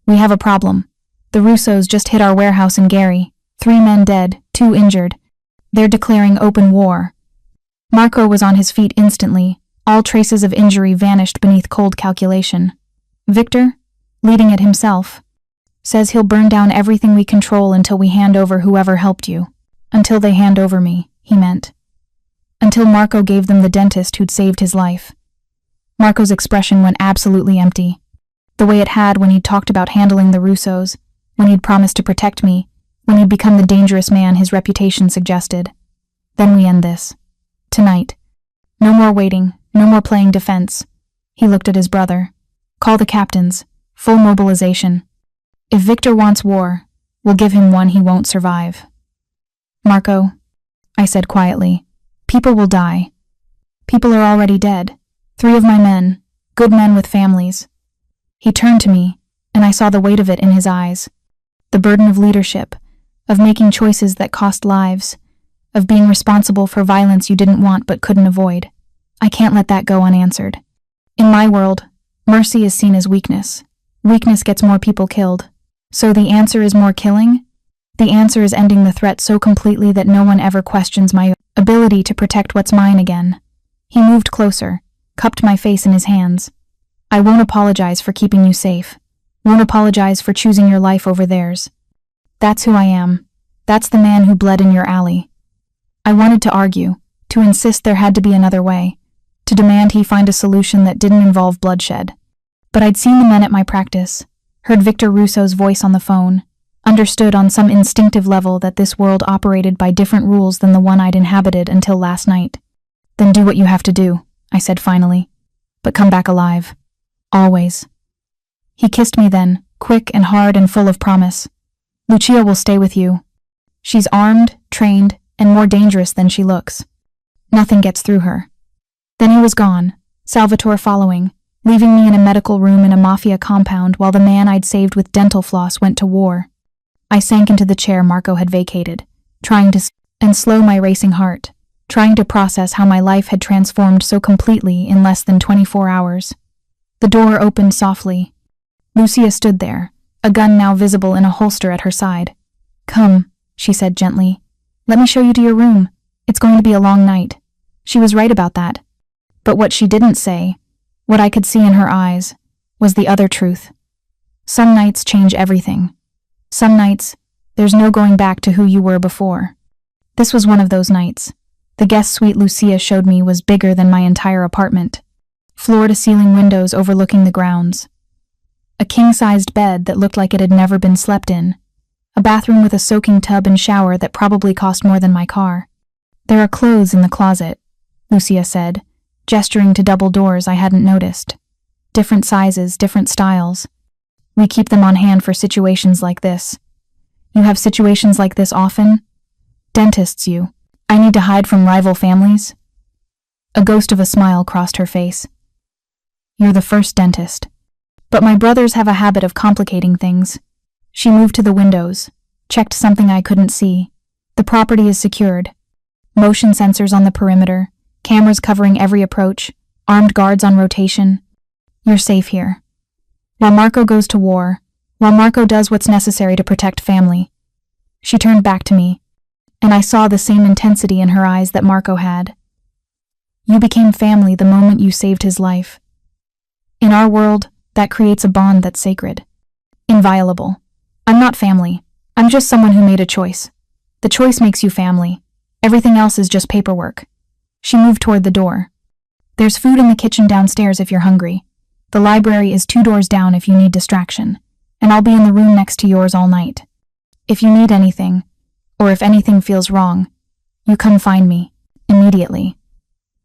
We have a problem. The Russos just hit our warehouse in Gary. 3 men dead, 2 injured. They're declaring open war. Marco was on his feet instantly. All traces of injury vanished beneath cold calculation. Victor, leading it himself, says he'll burn down everything we control until we hand over whoever helped you. Until they hand over me, he meant. Until Marco gave them the dentist who'd saved his life. Marco's expression went absolutely empty. The way it had when he'd talked about handling the Russos, when he'd promised to protect me, when he'd become the dangerous man his reputation suggested. Then we end this. Tonight. No more waiting, no more playing defense. He looked at his brother. Call the captains. Full mobilization. If Victor wants war, we'll give him one he won't survive. Marco, I said quietly, people will die. People are already dead. 3 of my men, good men with families. He turned to me, and I saw the weight of it in his eyes. The burden of leadership, of making choices that cost lives, of being responsible for violence you didn't want but couldn't avoid. I can't let that go unanswered. In my world, mercy is seen as weakness. Weakness gets more people killed. So the answer is more killing? The answer is ending the threat so completely that no one ever questions my ability to protect what's mine again. He moved closer, cupped my face in his hands. I won't apologize for keeping you safe. Won't apologize for choosing your life over theirs. That's who I am. That's the man who bled in your alley. I wanted to argue, to insist there had to be another way, to demand he find a solution that didn't involve bloodshed. But I'd seen the men at my practice, heard Victor Russo's voice on the phone, understood on some instinctive level that this world operated by different rules than the one I'd inhabited until last night. Then do what you have to do, I said finally. But come back alive. Always. He kissed me then, quick and hard and full of promise. Lucia will stay with you. She's armed, trained, and more dangerous than she looks. Nothing gets through her. Then he was gone, Salvatore following, leaving me in a medical room in a Mafia compound while the man I'd saved with dental floss went to war. I sank into the chair Marco had vacated, trying to slow my racing heart, trying to process how my life had transformed so completely in less than 24 hours. The door opened softly. Lucia stood there, a gun now visible in a holster at her side. Come, she said gently. Let me show you to your room. It's going to be a long night. She was right about that. But what she didn't say, what I could see in her eyes, was the other truth. Some nights change everything. Some nights, there's no going back to who you were before. This was one of those nights. The guest suite Lucia showed me was bigger than my entire apartment. Floor-to-ceiling windows overlooking the grounds. A king-sized bed that looked like it had never been slept in. A bathroom with a soaking tub and shower that probably cost more than my car. There are clothes in the closet, Lucia said, gesturing to double doors I hadn't noticed. Different sizes, different styles, We keep them on hand for situations like this. You have situations like this often? Dentists, you. I need to hide from rival families? A ghost of a smile crossed her face. You're the first dentist. But my brothers have a habit of complicating things. She moved to the windows, checked something I couldn't see. The property is secured. Motion sensors on the perimeter, cameras covering every approach, armed guards on rotation. You're safe here. While Marco goes to war, while Marco does what's necessary to protect family. She turned back to me, and I saw the same intensity in her eyes that Marco had. You became family the moment you saved his life. In our world, that creates a bond that's sacred. Inviolable. I'm not family. I'm just someone who made a choice. The choice makes you family. Everything else is just paperwork. She moved toward the door. There's food in the kitchen downstairs if you're hungry. The library is 2 doors down if you need distraction, and I'll be in the room next to yours all night. If you need anything, or if anything feels wrong, you come find me, immediately.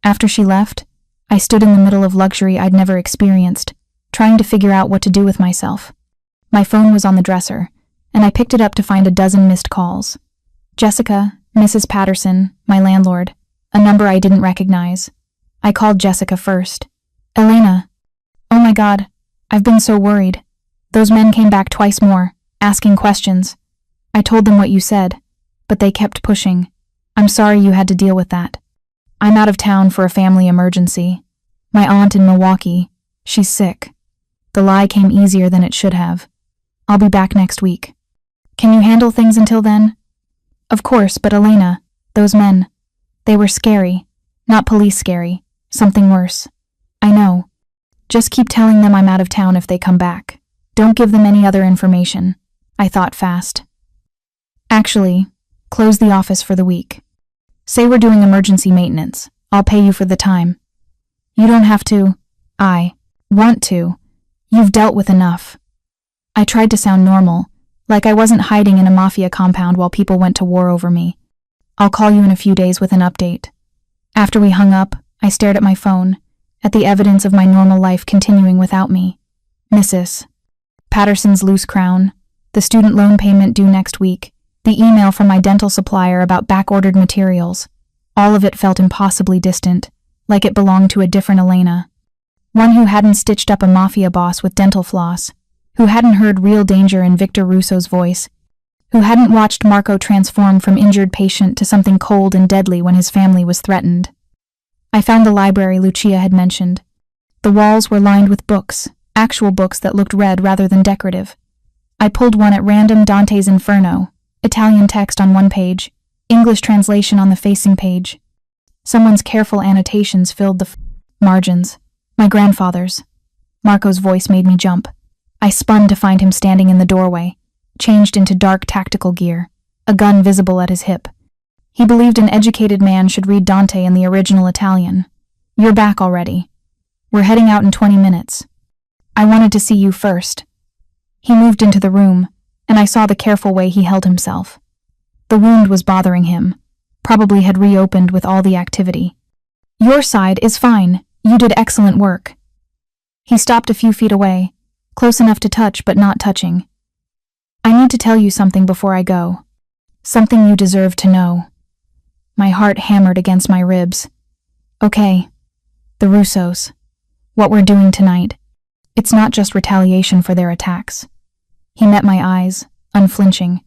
After she left, I stood in the middle of luxury I'd never experienced, trying to figure out what to do with myself. My phone was on the dresser, and I picked it up to find a dozen missed calls. Jessica, Mrs. Patterson, my landlord, a number I didn't recognize. I called Jessica first. Elena. Oh my God, I've been so worried. Those men came back twice more, asking questions. I told them what you said, but they kept pushing. I'm sorry you had to deal with that. I'm out of town for a family emergency. My aunt in Milwaukee, she's sick. The lie came easier than it should have. I'll be back next week. Can you handle things until then? Of course, but Elena, those men, they were scary. Not police scary, something worse. I know. Just keep telling them I'm out of town if they come back. Don't give them any other information. I thought fast. Actually, close the office for the week. Say we're doing emergency maintenance. I'll pay you for the time. You don't have to. I want to. You've dealt with enough. I tried to sound normal, like I wasn't hiding in a Mafia compound while people went to war over me. I'll call you in a few days with an update. After we hung up, I stared at my phone, at the evidence of my normal life continuing without me. Mrs. Patterson's loose crown, the student loan payment due next week, the email from my dental supplier about back-ordered materials. All of it felt impossibly distant, like it belonged to a different Elena. One who hadn't stitched up a Mafia boss with dental floss, who hadn't heard real danger in Victor Russo's voice, who hadn't watched Marco transform from injured patient to something cold and deadly when his family was threatened. I found the library Lucia had mentioned. The walls were lined with books, actual books that looked read rather than decorative. I pulled one at random: Dante's Inferno, Italian text on one page, English translation on the facing page. Someone's careful annotations filled the margins. My grandfather's. Marco's voice made me jump. I spun to find him standing in the doorway, changed into dark tactical gear, a gun visible at his hip. He believed an educated man should read Dante in the original Italian. You're back already. We're heading out in 20 minutes. I wanted to see you first. He moved into the room, and I saw the careful way he held himself. The wound was bothering him, probably had reopened with all the activity. Your side is fine. You did excellent work. He stopped a few feet away, close enough to touch but not touching. I need to tell you something before I go. Something you deserve to know. My heart hammered against my ribs. Okay. The Russos. What we're doing tonight. It's not just retaliation for their attacks. He met my eyes, unflinching.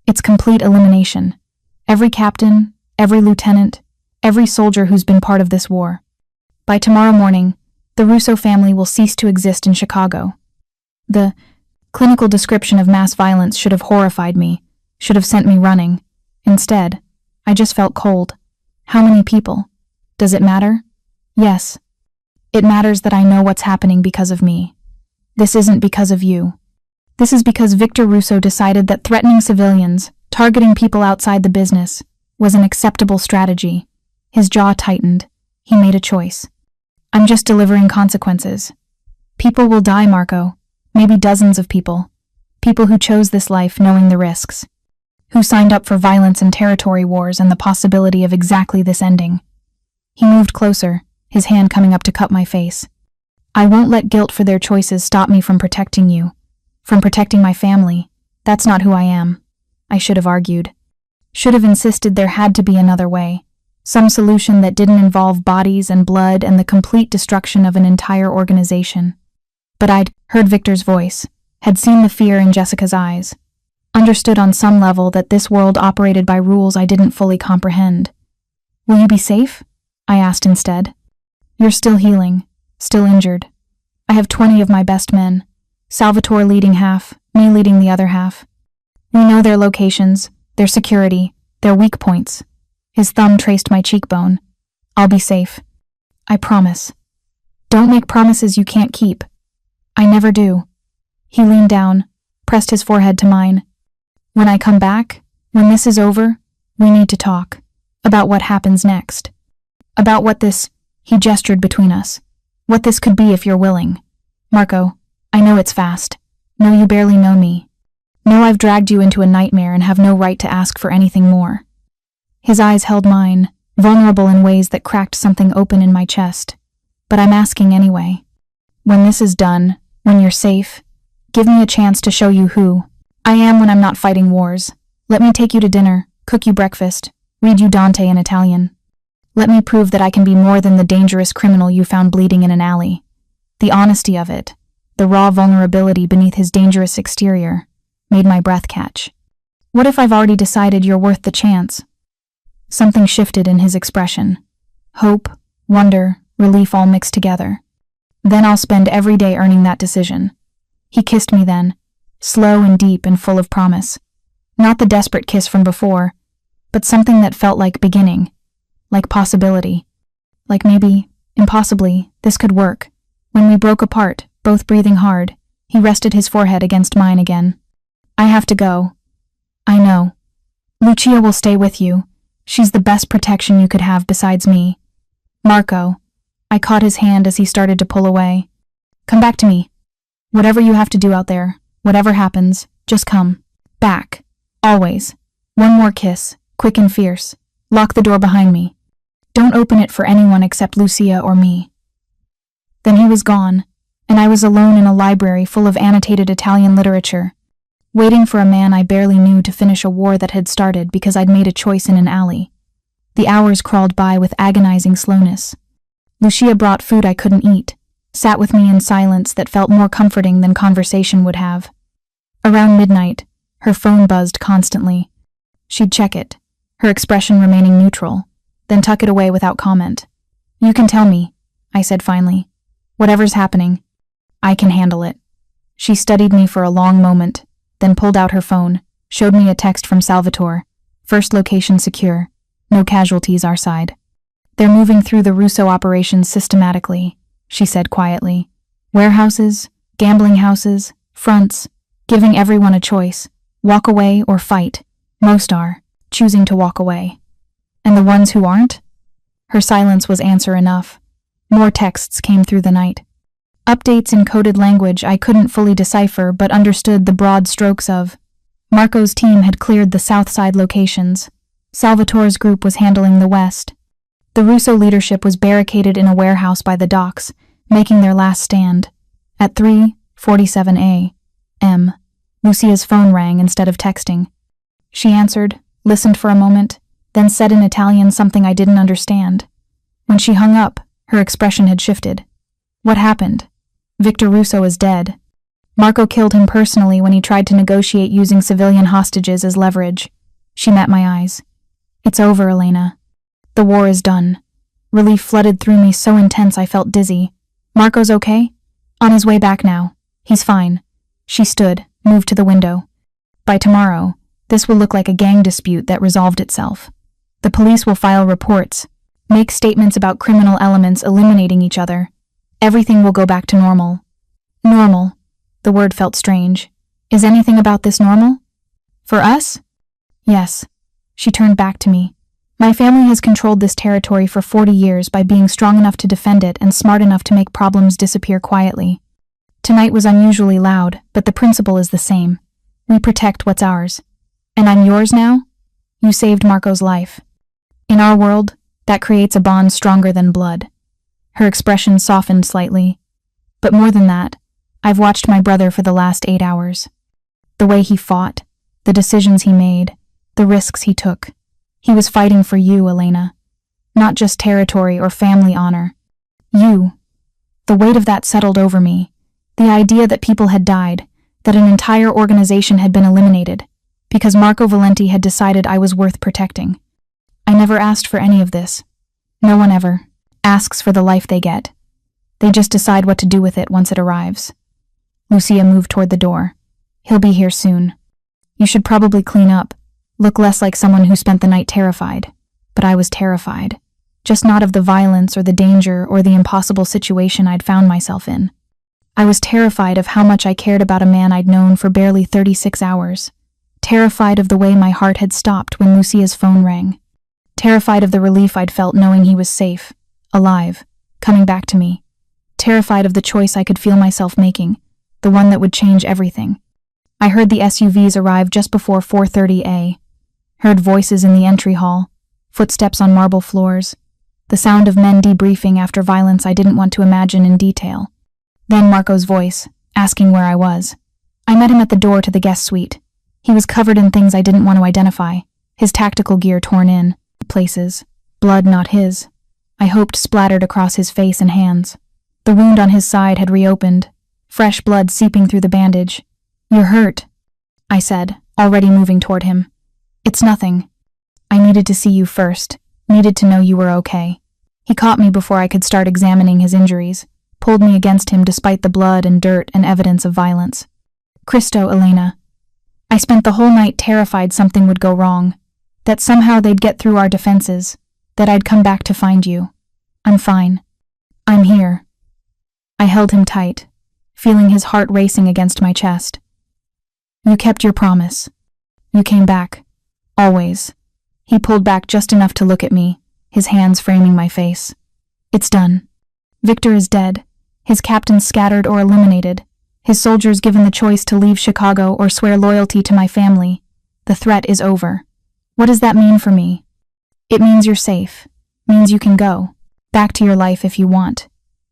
It's complete elimination. Every captain, every lieutenant, every soldier who's been part of this war. By tomorrow morning, the Russo family will cease to exist in Chicago. The clinical description of mass violence should have horrified me, should have sent me running. Instead, I just felt cold. How many people? Does it matter? Yes. It matters that I know what's happening because of me. This isn't because of you. This is because Victor Russo decided that threatening civilians, targeting people outside the business, was an acceptable strategy. His jaw tightened. He made a choice. I'm just delivering consequences. People will die, Marco. Maybe dozens of people. People who chose this life knowing the risks. Who signed up for violence and territory wars and the possibility of exactly this ending. He moved closer, his hand coming up to cup my face. I won't let guilt for their choices stop me from protecting you. From protecting my family. That's not who I am. I should have argued. Should have insisted there had to be another way. Some solution that didn't involve bodies and blood and the complete destruction of an entire organization. But I'd heard Victor's voice, had seen the fear in Jessica's eyes, understood on some level that this world operated by rules I didn't fully comprehend. Will you be safe? I asked instead. You're still healing, still injured. I have 20 of my best men, Salvatore leading half, me leading the other half. We know their locations, their security, their weak points. His thumb traced my cheekbone. I'll be safe. I promise. Don't make promises you can't keep. I never do. He leaned down, pressed his forehead to mine. When I come back, when this is over, we need to talk. About what happens next. About what this, he gestured between us. What this could be if you're willing. Marco, I know it's fast. Know you barely know me. Know I've dragged you into a nightmare and have no right to ask for anything more. His eyes held mine, vulnerable in ways that cracked something open in my chest. But I'm asking anyway. When this is done, when you're safe, give me a chance to show you who I am when I'm not fighting wars. Let me take you to dinner, cook you breakfast, read you Dante in Italian. Let me prove that I can be more than the dangerous criminal you found bleeding in an alley. The honesty of it, the raw vulnerability beneath his dangerous exterior, made my breath catch. What if I've already decided you're worth the chance? Something shifted in his expression. Hope, wonder, relief all mixed together. Then I'll spend every day earning that decision. He kissed me then, slow and deep and full of promise. Not the desperate kiss from before, but something that felt like beginning, like possibility. Like maybe, impossibly, this could work. When we broke apart, both breathing hard, he rested his forehead against mine again. I have to go. I know. Lucia will stay with you. She's the best protection you could have besides me. Marco. I caught his hand as he started to pull away. Come back to me. Whatever you have to do out there, whatever happens, just come. Back. Always. One more kiss, quick and fierce. Lock the door behind me. Don't open it for anyone except Lucia or me. Then he was gone, and I was alone in a library full of annotated Italian literature, waiting for a man I barely knew to finish a war that had started because I'd made a choice in an alley. The hours crawled by with agonizing slowness. Lucia brought food I couldn't eat, sat with me in silence that felt more comforting than conversation would have. Around midnight, her phone buzzed constantly. She'd check it, her expression remaining neutral, then tuck it away without comment. You can tell me, I said finally. Whatever's happening, I can handle it. She studied me for a long moment, then pulled out her phone, showed me a text from Salvatore. First location secure. No casualties our side. They're moving through the Russo operations systematically, she said quietly. Warehouses, gambling houses, fronts, giving everyone a choice. Walk away or fight. Most are, choosing to walk away. And the ones who aren't? Her silence was answer enough. More texts came through the night. Updates in coded language I couldn't fully decipher but understood the broad strokes of. Marco's team had cleared the south side locations. Salvatore's group was handling the west. The Russo leadership was barricaded in a warehouse by the docks, making their last stand. At 3:47 a.m., Lucia's phone rang instead of texting. She answered, listened for a moment, then said in Italian something I didn't understand. When she hung up, her expression had shifted. What happened? Victor Russo is dead. Marco killed him personally when he tried to negotiate using civilian hostages as leverage. She met my eyes. It's over, Elena. The war is done. Relief flooded through me so intense I felt dizzy. Marco's okay? On his way back now. He's fine. She stood, moved to the window. By tomorrow, this will look like a gang dispute that resolved itself. The police will file reports, make statements about criminal elements eliminating each other. Everything will go back to normal. Normal. The word felt strange. Is anything about this normal? For us? Yes. She turned back to me. My family has controlled this territory for 40 years by being strong enough to defend it and smart enough to make problems disappear quietly. Tonight was unusually loud, but the principle is the same. We protect what's ours. And I'm yours now? You saved Marco's life. In our world, that creates a bond stronger than blood. Her expression softened slightly. But more than that, I've watched my brother for the last 8 hours. The way he fought, the decisions he made, the risks he took. He was fighting for you, Elena. Not just territory or family honor. You. The weight of that settled over me. The idea that people had died, that an entire organization had been eliminated, because Marco Valenti had decided I was worth protecting. I never asked for any of this. No one ever asks for the life they get. They just decide what to do with it once it arrives. Lucia moved toward the door. He'll be here soon. You should probably clean up, look less like someone who spent the night terrified. But I was terrified. Just not of the violence or the danger or the impossible situation I'd found myself in. I was terrified of how much I cared about a man I'd known for barely 36 hours. Terrified of the way my heart had stopped when Lucia's phone rang. Terrified of the relief I'd felt knowing he was safe, alive, coming back to me. Terrified of the choice I could feel myself making, the one that would change everything. I heard the SUVs arrive just before 4:30 a. Heard voices in the entry hall, footsteps on marble floors, the sound of men debriefing after violence I didn't want to imagine in detail. Then Marco's voice, asking where I was. I met him at the door to the guest suite. He was covered in things I didn't want to identify, his tactical gear torn in, places, blood not his. I hoped splattered across his face and hands. The wound on his side had reopened, fresh blood seeping through the bandage. You're hurt, I said, already moving toward him. It's nothing. I needed to see you first, needed to know you were okay. He caught me before I could start examining his injuries, pulled me against him despite the blood and dirt and evidence of violence. Cristo, Elena. I spent the whole night terrified something would go wrong, that somehow they'd get through our defenses, that I'd come back to find you. I'm fine. I'm here. I held him tight, feeling his heart racing against my chest. You kept your promise. You came back. Always. He pulled back just enough to look at me, his hands framing my face. It's done. Victor is dead. His captains scattered or eliminated. His soldiers given the choice to leave Chicago or swear loyalty to my family. The threat is over. What does that mean for me? It means you're safe. Means you can go. Back to your life if you want.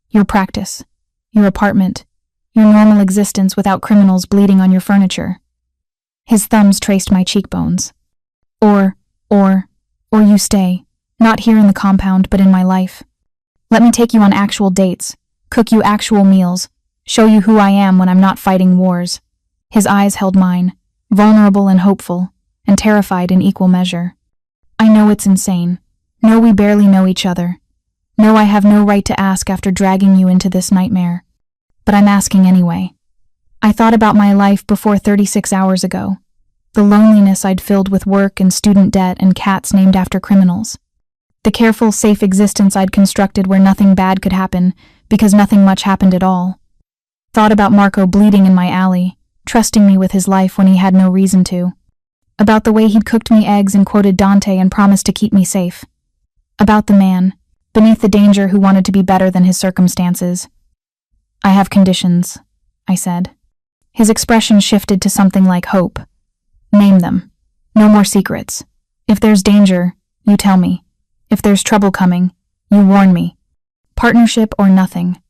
Your practice. Your apartment. Your normal existence without criminals bleeding on your furniture. His thumbs traced my cheekbones. Or you stay. Not here in the compound, but in my life. Let me take you on actual dates. Cook you actual meals. Show you who I am when I'm not fighting wars. His eyes held mine, vulnerable and hopeful, and terrified in equal measure. I know it's insane. Know we barely know each other. Know I have no right to ask after dragging you into this nightmare. But I'm asking anyway. I thought about my life before 36 hours ago. The loneliness I'd filled with work and student debt and cats named after criminals. The careful, safe existence I'd constructed where nothing bad could happen because nothing much happened at all. Thought about Marco bleeding in my alley, trusting me with his life when he had no reason to. About the way he'd cooked me eggs and quoted Dante and promised to keep me safe. About the man, beneath the danger, who wanted to be better than his circumstances. I have conditions, I said. His expression shifted to something like hope. Name them. No more secrets. If there's danger, you tell me. If there's trouble coming, you warn me. Partnership or nothing.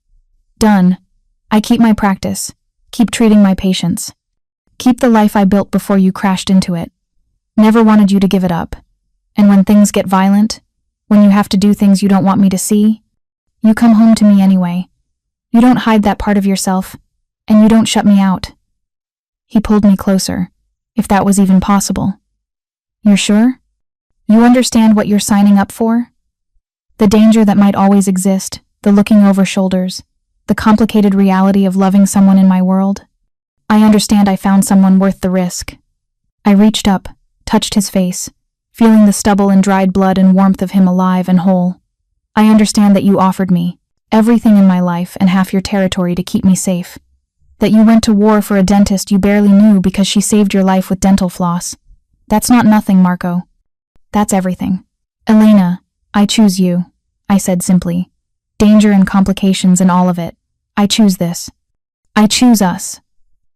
Done. I keep my practice. Keep treating my patients. Keep the life I built before you crashed into it. Never wanted you to give it up. And when things get violent, when you have to do things you don't want me to see, you come home to me anyway. You don't hide that part of yourself, and you don't shut me out. He pulled me closer, if that was even possible. You're sure? You understand what you're signing up for? The danger that might always exist, the looking over shoulders, the complicated reality of loving someone in my world. I understand I found someone worth the risk. I reached up, touched his face, feeling the stubble and dried blood and warmth of him alive and whole. I understand that you offered me everything in my life and half your territory to keep me safe. That you went to war for a dentist you barely knew because she saved your life with dental floss. That's not nothing, Marco. That's everything. Elena, I choose you, I said simply. Danger and complications and all of it. I choose this. I choose us.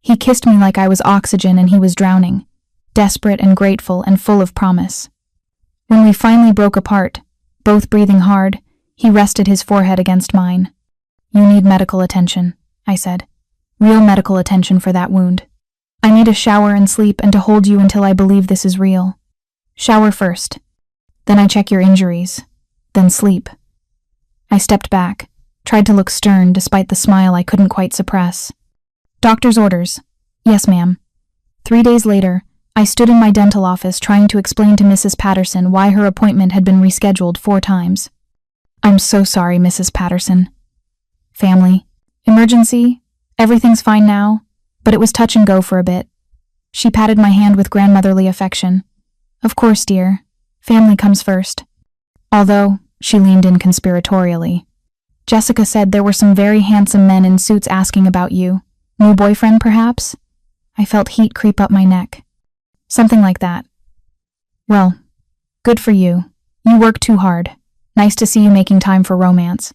He kissed me like I was oxygen and he was drowning, desperate and grateful and full of promise. When we finally broke apart, both breathing hard, he rested his forehead against mine. You need medical attention, I said. Real medical attention for that wound. I need a shower and sleep and to hold you until I believe this is real. Shower first. Then I check your injuries. Then sleep. I stepped back, tried to look stern despite the smile I couldn't quite suppress. Doctor's orders. Yes, ma'am. 3 days later, I stood in my dental office trying to explain to Mrs. Patterson why her appointment had been rescheduled 4 times. I'm so sorry, Mrs. Patterson. Family. Emergency. Everything's fine now, but it was touch and go for a bit. She patted my hand with grandmotherly affection. Of course, dear. Family comes first. Although, she leaned in conspiratorially. Jessica said there were some very handsome men in suits asking about you. New boyfriend, perhaps? I felt heat creep up my neck. Something like that. Well, good for you. You work too hard. Nice to see you making time for romance.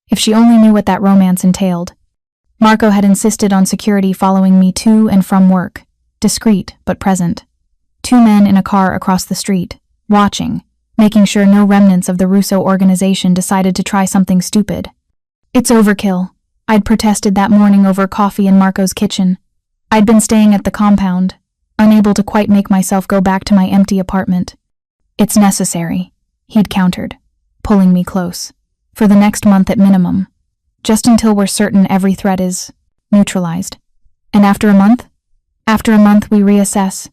If she only knew what that romance entailed. Marco had insisted on security following me to and from work, discreet but present. 2 men in a car across the street, watching, making sure no remnants of the Russo organization decided to try something stupid. It's overkill. I'd protested that morning over coffee in Marco's kitchen. I'd been staying at the compound, unable to quite make myself go back to my empty apartment. It's necessary, he'd countered, pulling me close. For the next month at minimum. Just until we're certain every threat is neutralized. And after a month? After a month we reassess.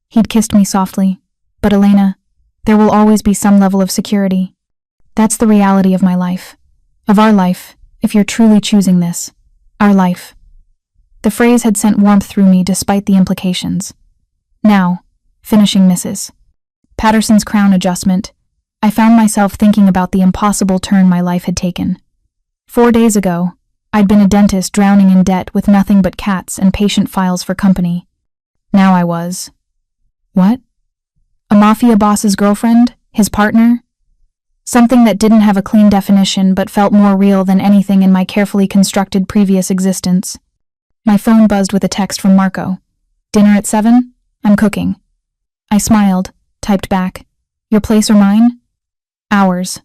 He'd kissed me softly. But Elena, there will always be some level of security. That's the reality of my life. Of our life, if you're truly choosing this. Our life. The phrase had sent warmth through me despite the implications. Now, finishing Mrs. Patterson's crown adjustment, I found myself thinking about the impossible turn my life had taken. 4 days ago, I'd been a dentist drowning in debt with nothing but cats and patient files for company. Now I was... What? A mafia boss's girlfriend? His partner? Something that didn't have a clean definition but felt more real than anything in my carefully constructed previous existence. My phone buzzed with a text from Marco. Dinner at 7? I'm cooking. I smiled, typed back. Your place or mine? Ours.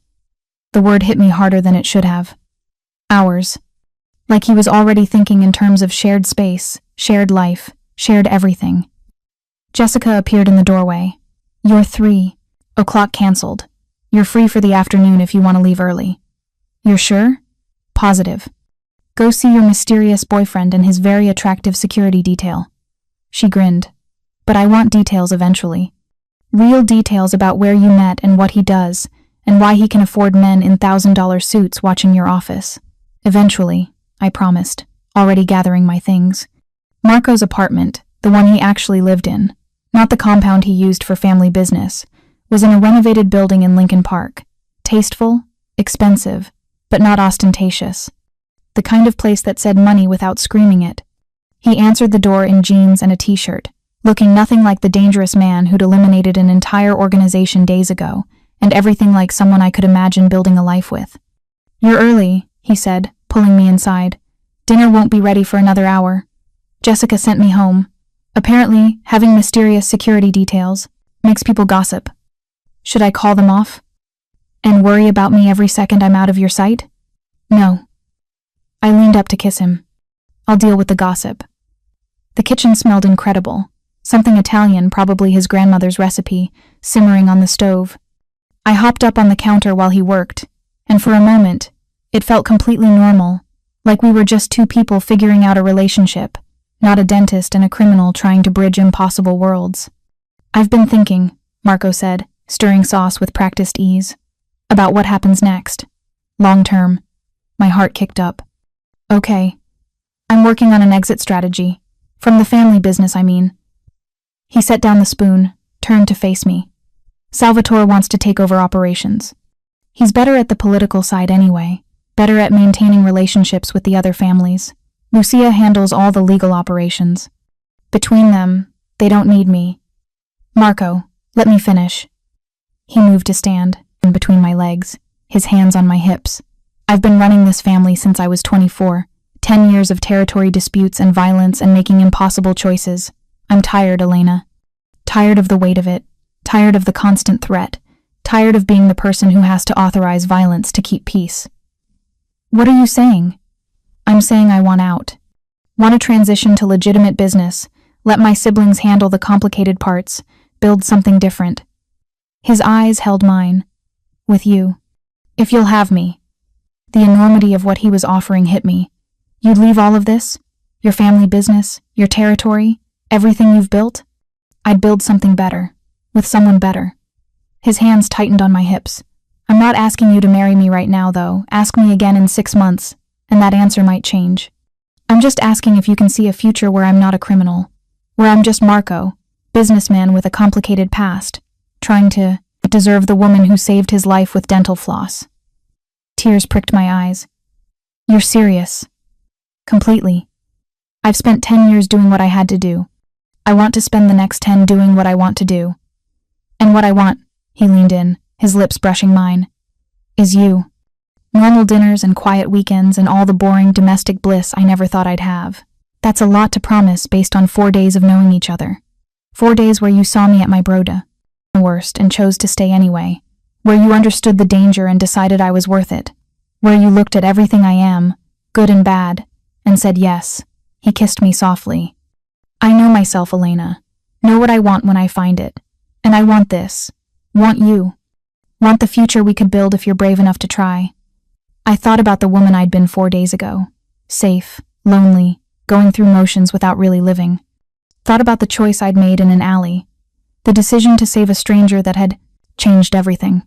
The word hit me harder than it should have. Ours. Like he was already thinking in terms of shared space, shared life, shared everything. Jessica appeared in the doorway. You're 3. O'clock cancelled. You're free for the afternoon if you want to leave early. You're sure? Positive. Go see your mysterious boyfriend and his very attractive security detail. She grinned. But I want details eventually. Real details about where you met and what he does, and why he can afford men in $1,000 suits watching your office. Eventually, I promised, already gathering my things. Marco's apartment, the one he actually lived in, not the compound he used for family business, was in a renovated building in Lincoln Park. Tasteful, expensive, but not ostentatious. The kind of place that said money without screaming it. He answered the door in jeans and a t-shirt, looking nothing like the dangerous man who'd eliminated an entire organization days ago, and everything like someone I could imagine building a life with. You're early, he said, pulling me inside. Dinner won't be ready for another hour. Jessica sent me home. Apparently, having mysterious security details makes people gossip. Should I call them off? And worry about me every second I'm out of your sight? No. I leaned up to kiss him. I'll deal with the gossip. The kitchen smelled incredible. Something Italian, probably his grandmother's recipe, simmering on the stove. I hopped up on the counter while he worked, and for a moment, it felt completely normal, like we were just 2 people figuring out a relationship, not a dentist and a criminal trying to bridge impossible worlds. I've been thinking, Marco said, stirring sauce with practiced ease, about what happens next. Long term. My heart kicked up. Okay. I'm working on an exit strategy. From the family business, I mean. He set down the spoon, turned to face me. Salvatore wants to take over operations. He's better at the political side anyway, better at maintaining relationships with the other families. Lucia handles all the legal operations. Between them, they don't need me. Marco, let me finish. He moved to stand, in between my legs, his hands on my hips. I've been running this family since I was 24. 10 years of territory disputes and violence and making impossible choices. I'm tired, Elena. Tired of the weight of it. Tired of the constant threat. Tired of being the person who has to authorize violence to keep peace. What are you saying? I'm saying I want out. Want to transition to legitimate business, let my siblings handle the complicated parts, build something different. His eyes held mine. With you. If you'll have me. The enormity of what he was offering hit me. You'd leave all of this? Your family business, your territory, everything you've built? I'd build something better. With someone better. His hands tightened on my hips. I'm not asking you to marry me right now, though. Ask me again in 6 months, and that answer might change. I'm just asking if you can see a future where I'm not a criminal. Where I'm just Marco, businessman with a complicated past, trying to deserve the woman who saved his life with dental floss. Tears pricked my eyes. You're serious. Completely. I've spent 10 years doing what I had to do. I want to spend the next 10 doing what I want to do. And what I want, he leaned in, his lips brushing mine, is you. Normal dinners and quiet weekends and all the boring domestic bliss I never thought I'd have. That's a lot to promise based on 4 days of knowing each other. 4 days where you saw me at my broda, the worst, and chose to stay anyway. Where you understood the danger and decided I was worth it. Where you looked at everything I am, good and bad, and said yes. He kissed me softly. I know myself, Elena. Know what I want when I find it. And I want this. Want you. Want the future we could build if you're brave enough to try. I thought about the woman I'd been 4 days ago. Safe, lonely, going through motions without really living. Thought about the choice I'd made in an alley. The decision to save a stranger that had changed everything.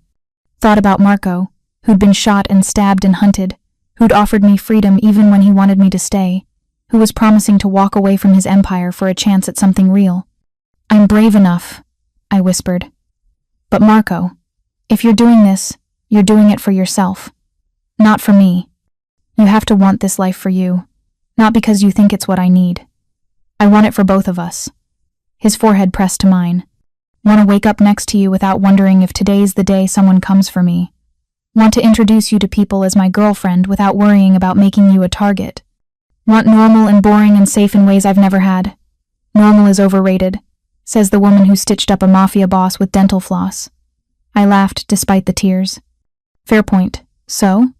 Thought about Marco, who'd been shot and stabbed and hunted, who'd offered me freedom even when he wanted me to stay, who was promising to walk away from his empire for a chance at something real. I'm brave enough, I whispered. But Marco, if you're doing this, you're doing it for yourself. Not for me. You have to want this life for you, not because you think it's what I need. I want it for both of us. His forehead pressed to mine. Want to wake up next to you without wondering if today's the day someone comes for me. Want to introduce you to people as my girlfriend without worrying about making you a target. Want normal and boring and safe in ways I've never had. Normal is overrated, says the woman who stitched up a Mafia boss with dental floss. I laughed despite the tears. Fair point. So?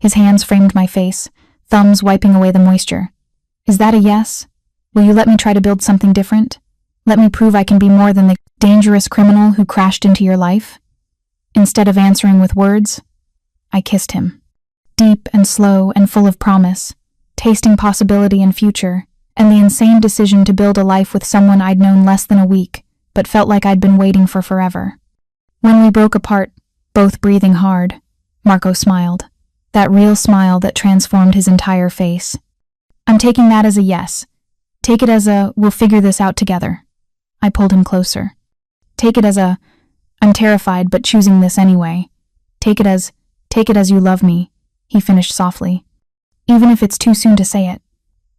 His hands framed my face, thumbs wiping away the moisture. Is that a yes? Will you let me try to build something different? Let me prove I can be more than the dangerous criminal who crashed into your life? Instead of answering with words, I kissed him. Deep and slow and full of promise, tasting possibility and future, and the insane decision to build a life with someone I'd known less than a week, but felt like I'd been waiting for forever. When we broke apart, both breathing hard, Marco smiled. That real smile that transformed his entire face. I'm taking that as a yes. Take it as a, we'll figure this out together. I pulled him closer. Take it as a, I'm terrified but choosing this anyway. Take it as you love me, he finished softly. Even if it's too soon to say it.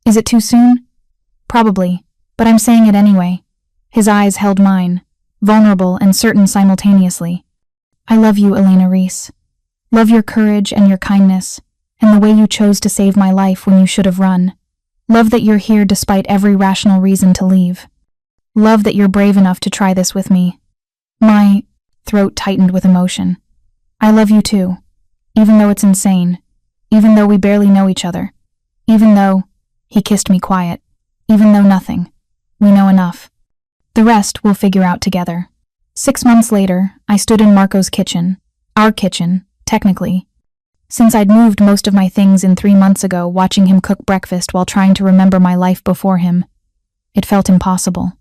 Is it too soon? Probably, but I'm saying it anyway. His eyes held mine, vulnerable and certain simultaneously. I love you, Elena Reese. Love your courage and your kindness, and the way you chose to save my life when you should have run. Love that you're here despite every rational reason to leave. Love that you're brave enough to try this with me. My throat tightened with emotion. I love you too, even though it's insane, even though we barely know each other, even though, he kissed me quiet, even though nothing. We know enough. The rest we'll figure out together. 6 months later, I stood in Marco's kitchen, our kitchen, technically. Since I'd moved most of my things in 3 months ago, watching him cook breakfast while trying to remember my life before him. It felt impossible.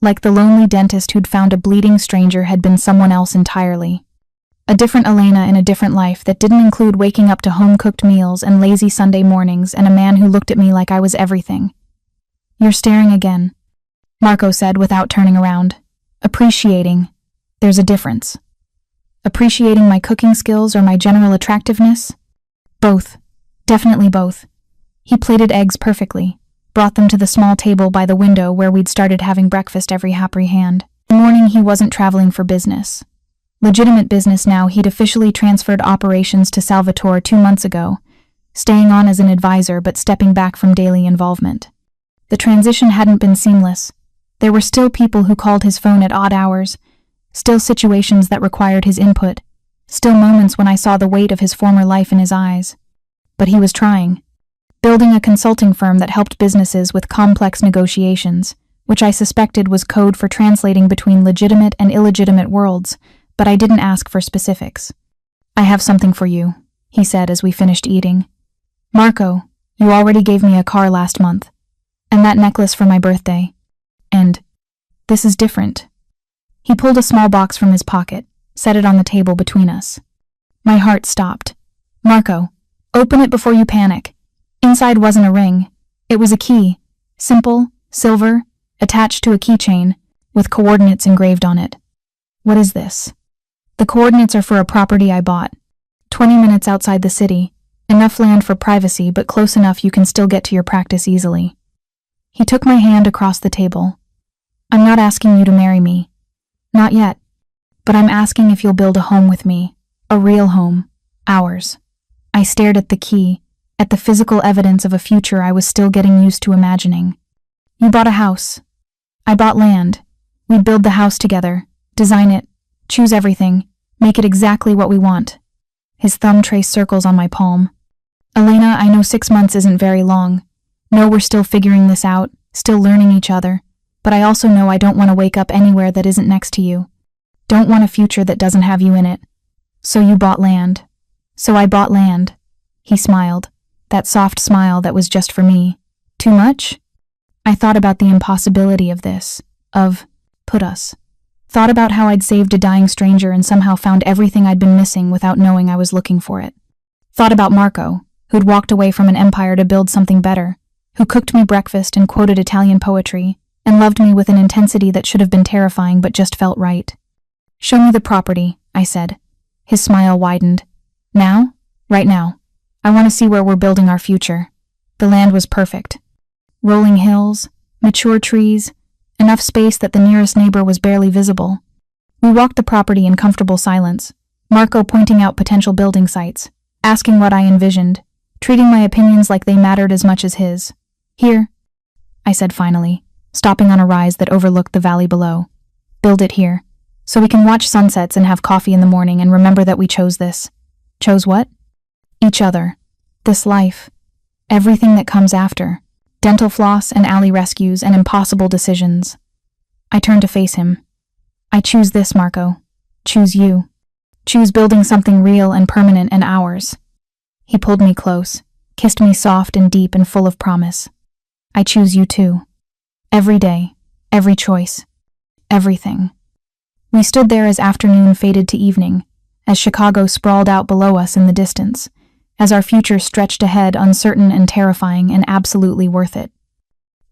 Like the lonely dentist who'd found a bleeding stranger had been someone else entirely. A different Elena in a different life that didn't include waking up to home-cooked meals and lazy Sunday mornings and a man who looked at me like I was everything. You're staring again, Marco said without turning around. Appreciating. There's a difference. Appreciating my cooking skills or my general attractiveness? Both. Definitely both. He plated eggs perfectly, brought them to the small table by the window where we'd started having breakfast every happy hand. In the morning he wasn't traveling for business. Legitimate business now. He'd officially transferred operations to Salvatore 2 months ago, staying on as an advisor but stepping back from daily involvement. The transition hadn't been seamless. There were still people who called his phone at odd hours, still situations that required his input, still moments when I saw the weight of his former life in his eyes. But he was trying. building a consulting firm that helped businesses with complex negotiations, which I suspected was code for translating between legitimate and illegitimate worlds, but I didn't ask for specifics. "I have something for you," he said as we finished eating. "Marco, you already gave me a car last month, and that necklace for my birthday. And this is different." He pulled a small box from his pocket, set it on the table between us. My heart stopped. "Marco, open it before you panic." Inside wasn't a ring. It was a key, simple, silver, attached to a keychain, with coordinates engraved on it. "What is this?" "The coordinates are for a property I bought. 20 minutes outside the city. Enough land for privacy, but close enough you can still get to your practice easily." He took my hand across the table. "I'm not asking you to marry me. Not yet. But I'm asking if you'll build a home with me. A real home. Ours." I stared at the key, at the physical evidence of a future I was still getting used to imagining. "You bought a house. I bought land. We'd build the house together, design it, choose everything, make it exactly what we want." His thumb traced circles on my palm. "Elena, I know 6 months isn't very long. No, we're still figuring this out, still learning each other, but I also know I don't want to wake up anywhere that isn't next to you. Don't want a future that doesn't have you in it. So you bought land." "So I bought land." He smiled, that soft smile that was just for me. "Too much?" I thought about the impossibility of this, of put us. Thought about how I'd saved a dying stranger and somehow found everything I'd been missing without knowing I was looking for it. Thought about Marco, who'd walked away from an empire to build something better, who cooked me breakfast and quoted Italian poetry, and loved me with an intensity that should have been terrifying but just felt right. "Show me the property," I said. His smile widened. "Now? Right now. I want to see where we're building our future." The land was perfect. Rolling hills, mature trees, enough space that the nearest neighbor was barely visible. We walked the property in comfortable silence, Marco pointing out potential building sites, asking what I envisioned, treating my opinions like they mattered as much as his. "Here," I said finally, stopping on a rise that overlooked the valley below. "Build it here, so we can watch sunsets and have coffee in the morning and remember that we chose this." "Chose what?" "Each other. This life. Everything that comes after. Dental floss and alley rescues and impossible decisions." I turned to face him. "I choose this, Marco. Choose you. Choose building something real and permanent and ours." He pulled me close, kissed me soft and deep and full of promise. "I choose you too. Every day, every choice, everything." We stood there as afternoon faded to evening, as Chicago sprawled out below us in the distance, as our future stretched ahead uncertain and terrifying and absolutely worth it.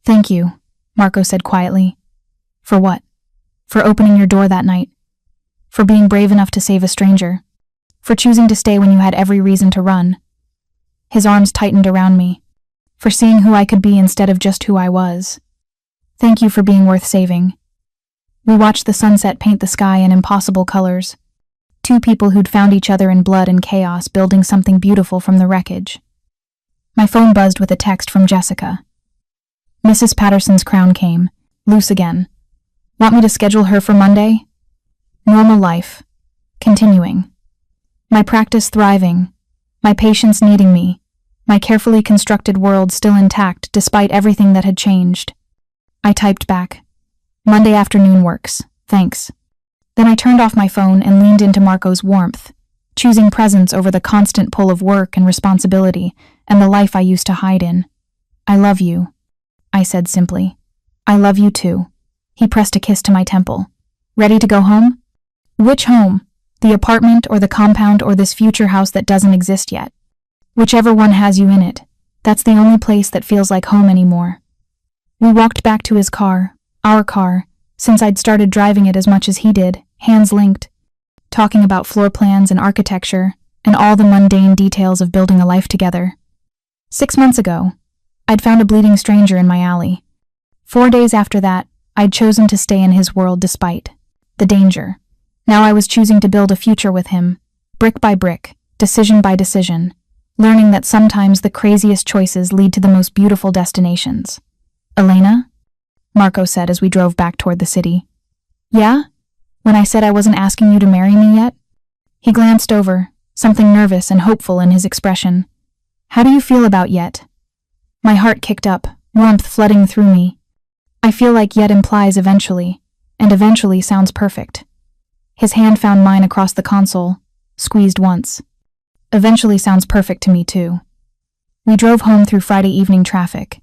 "Thank you," Marco said quietly. "For what?" "For opening your door that night. For being brave enough to save a stranger. For choosing to stay when you had every reason to run." His arms tightened around me. "For seeing who I could be instead of just who I was. Thank you for being worth saving." We watched the sunset paint the sky in impossible colors. Two people who'd found each other in blood and chaos building something beautiful from the wreckage. My phone buzzed with a text from Jessica. Mrs. Patterson's crown came, loose again. "Want me to schedule her for Monday?" Normal life. Continuing. My practice thriving. My patients needing me. My carefully constructed world still intact despite everything that had changed. I typed back. "Monday afternoon works, thanks." Then I turned off my phone and leaned into Marco's warmth, choosing presence over the constant pull of work and responsibility and the life I used to hide in. "I love you," I said simply. "I love you too." He pressed a kiss to my temple. "Ready to go home?" "Which home? The apartment or the compound or this future house that doesn't exist yet? Whichever one has you in it. That's the only place that feels like home anymore." We walked back to his car, our car, since I'd started driving it as much as he did, hands linked, talking about floor plans and architecture and all the mundane details of building a life together. 6 months ago, I'd found a bleeding stranger in my alley. 4 days after that, I'd chosen to stay in his world despite the danger. Now I was choosing to build a future with him, brick by brick, decision by decision, learning that sometimes the craziest choices lead to the most beautiful destinations. "Elena?" Marco said as we drove back toward the city. "Yeah? When I said I wasn't asking you to marry me yet?" He glanced over, something nervous and hopeful in his expression. "How do you feel about yet?" My heart kicked up, warmth flooding through me. I feel like yet implies eventually, and eventually sounds perfect. His hand found mine across the console, squeezed once. Eventually sounds perfect to me too. We drove home through Friday evening traffic.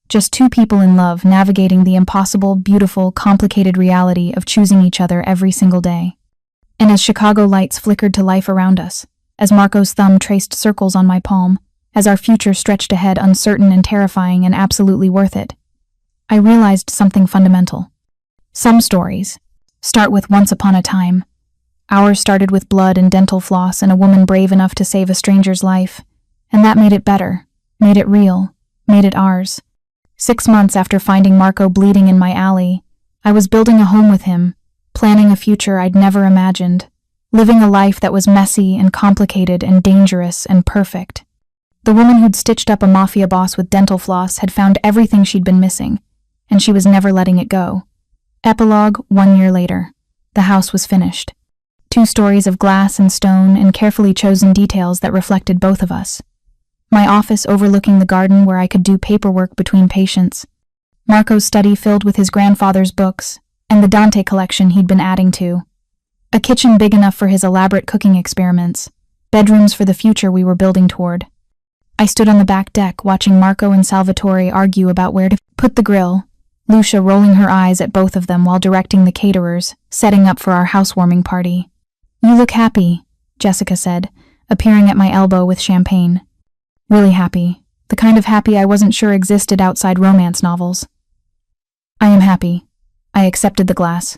Just two people in love navigating the impossible, beautiful, complicated reality of choosing each other every single day. And as Chicago lights flickered to life around us, as Marco's thumb traced circles on my palm, as our future stretched ahead uncertain and terrifying and absolutely worth it, I realized something fundamental. Some stories start with once upon a time. Ours started with blood and dental floss and a woman brave enough to save a stranger's life, and that made it better, made it real, made it ours. 6 months after finding Marco bleeding in my alley, I was building a home with him, planning a future I'd never imagined, living a life that was messy and complicated and dangerous and perfect. The woman who'd stitched up a Mafia boss with dental floss had found everything she'd been missing, and she was never letting it go. Epilogue, 1 year later. The house was finished. 2 stories of glass and stone and carefully chosen details that reflected both of us. My office overlooking the garden where I could do paperwork between patients. Marco's study filled with his grandfather's books, and the Dante collection he'd been adding to. A kitchen big enough for his elaborate cooking experiments. Bedrooms for the future we were building toward. I stood on the back deck watching Marco and Salvatore argue about where to put the grill, Lucia rolling her eyes at both of them while directing the caterers, setting up for our housewarming party. "You look happy," Jessica said, appearing at my elbow with champagne. Really happy. The kind of happy I wasn't sure existed outside romance novels. "I am happy." I accepted the glass.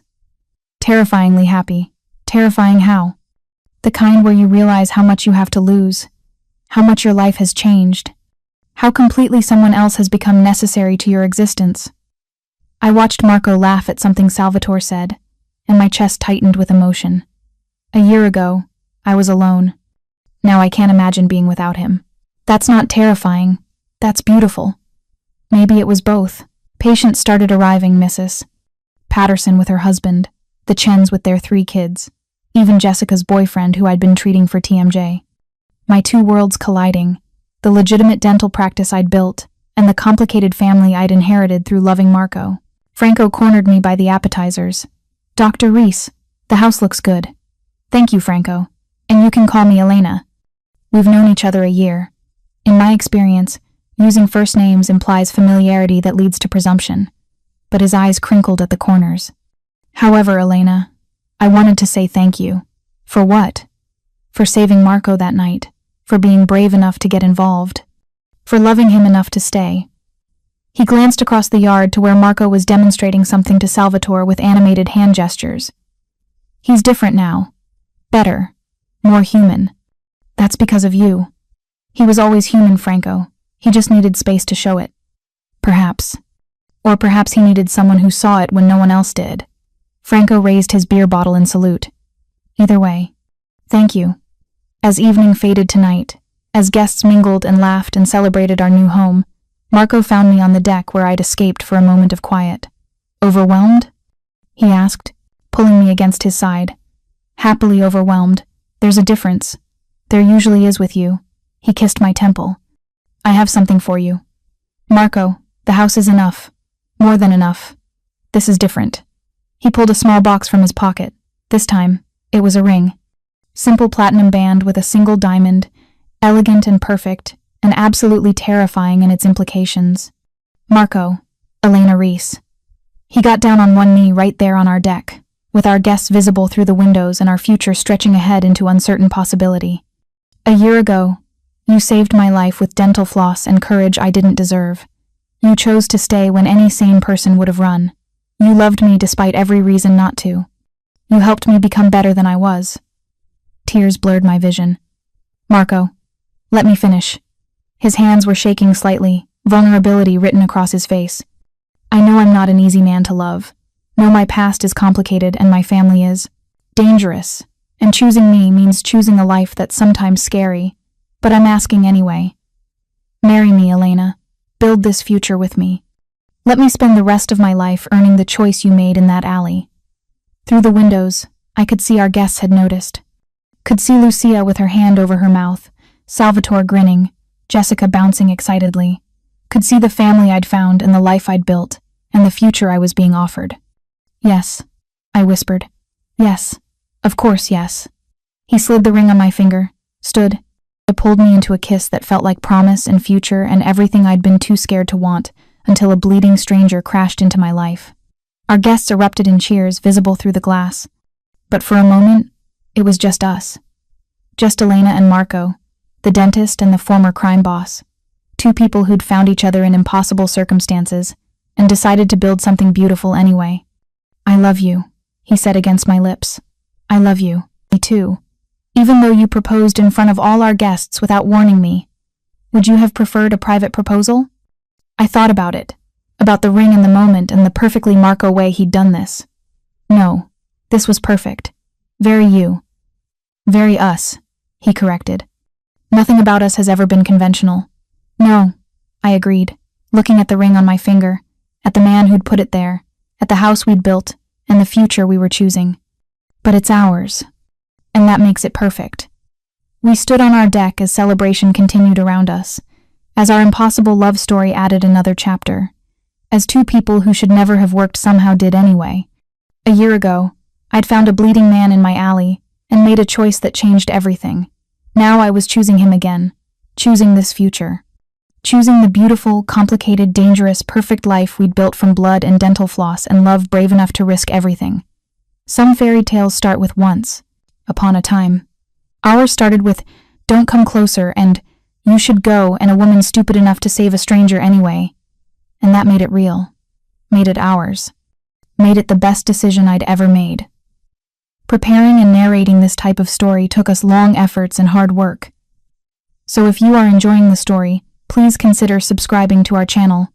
"Terrifyingly happy." "Terrifying how?" "The kind where you realize how much you have to lose. How much your life has changed. How completely someone else has become necessary to your existence." I watched Marco laugh at something Salvatore said, and my chest tightened with emotion. A year ago, I was alone. Now I can't imagine being without him. That's not terrifying. That's beautiful. Maybe it was both. Patients started arriving, Mrs. Patterson with her husband, the Chens with their 3 kids, even Jessica's boyfriend who I'd been treating for TMJ. My 2 worlds colliding, the legitimate dental practice I'd built, and the complicated family I'd inherited through loving Marco. Franco cornered me by the appetizers. "Dr. Reese, the house looks good." "Thank you, Franco. And you can call me Elena. We've known each other a year. In my experience, using first names implies familiarity that leads to presumption." But his eyes crinkled at the corners. "However, Elena, I wanted to say thank you." "For what?" "For saving Marco that night. For being brave enough to get involved. For loving him enough to stay." He glanced across the yard to where Marco was demonstrating something to Salvatore with animated hand gestures. "He's different now. Better. More human. That's because of you." "He was always human, Franco. He just needed space to show it." "Perhaps. Or perhaps he needed someone who saw it when no one else did." Franco raised his beer bottle in salute. "Either way, thank you." As evening faded to night, as guests mingled and laughed and celebrated our new home, Marco found me on the deck where I'd escaped for a moment of quiet. "Overwhelmed?" he asked, pulling me against his side. "Happily overwhelmed. There's a difference. There usually is with you." He kissed my temple. "I have something for you." "Marco, the house is enough. More than enough. This is different." He pulled a small box from his pocket. This time, it was a ring. Simple platinum band with a single diamond, elegant and perfect, and absolutely terrifying in its implications. "Marco, Elena Reese." He got down on one knee right there on our deck, with our guests visible through the windows and our future stretching ahead into uncertain possibility. "A year ago, you saved my life with dental floss and courage I didn't deserve. You chose to stay when any sane person would have run. You loved me despite every reason not to. You helped me become better than I was." Tears blurred my vision. "Marco, let me finish." His hands were shaking slightly, vulnerability written across his face. "I know I'm not an easy man to love. Know my past is complicated and my family is dangerous. And choosing me means choosing a life that's sometimes scary. But I'm asking anyway. Marry me, Elena. Build this future with me. Let me spend the rest of my life earning the choice you made in that alley." Through the windows, I could see our guests had noticed. Could see Lucia with her hand over her mouth, Salvatore grinning, Jessica bouncing excitedly. Could see the family I'd found and the life I'd built, and the future I was being offered. Yes, I whispered. Yes, of course, yes. He slid the ring on my finger, stood, and pulled me into a kiss that felt like promise and future and everything I'd been too scared to want until a bleeding stranger crashed into my life. Our guests erupted in cheers visible through the glass. But for a moment, it was just us. Just Elena and Marco, the dentist and the former crime boss. Two people who'd found each other in impossible circumstances and decided to build something beautiful anyway. I love you, he said against my lips. I love you. Me too. Even though you proposed in front of all our guests without warning me. Would you have preferred a private proposal? I thought about it, about the ring in the moment and the perfectly Marco way he'd done this. No, this was perfect. Very you. Very us, he corrected. Nothing about us has ever been conventional. No, I agreed, looking at the ring on my finger, at the man who'd put it there, at the house we'd built, and the future we were choosing. But it's ours, and that makes it perfect. We stood on our deck as celebration continued around us, as our impossible love story added another chapter, as two people who should never have worked somehow did anyway. A year ago, I'd found a bleeding man in my alley and made a choice that changed everything. Now I was choosing him again, choosing this future. Choosing the beautiful, complicated, dangerous, perfect life we'd built from blood and dental floss and love brave enough to risk everything. Some fairy tales start with once, upon a time. Ours started with, don't come closer, and you should go, and a woman stupid enough to save a stranger anyway. And that made it real. Made it ours. Made it the best decision I'd ever made. Preparing and narrating this type of story took us long efforts and hard work. So if you are enjoying the story, please consider subscribing to our channel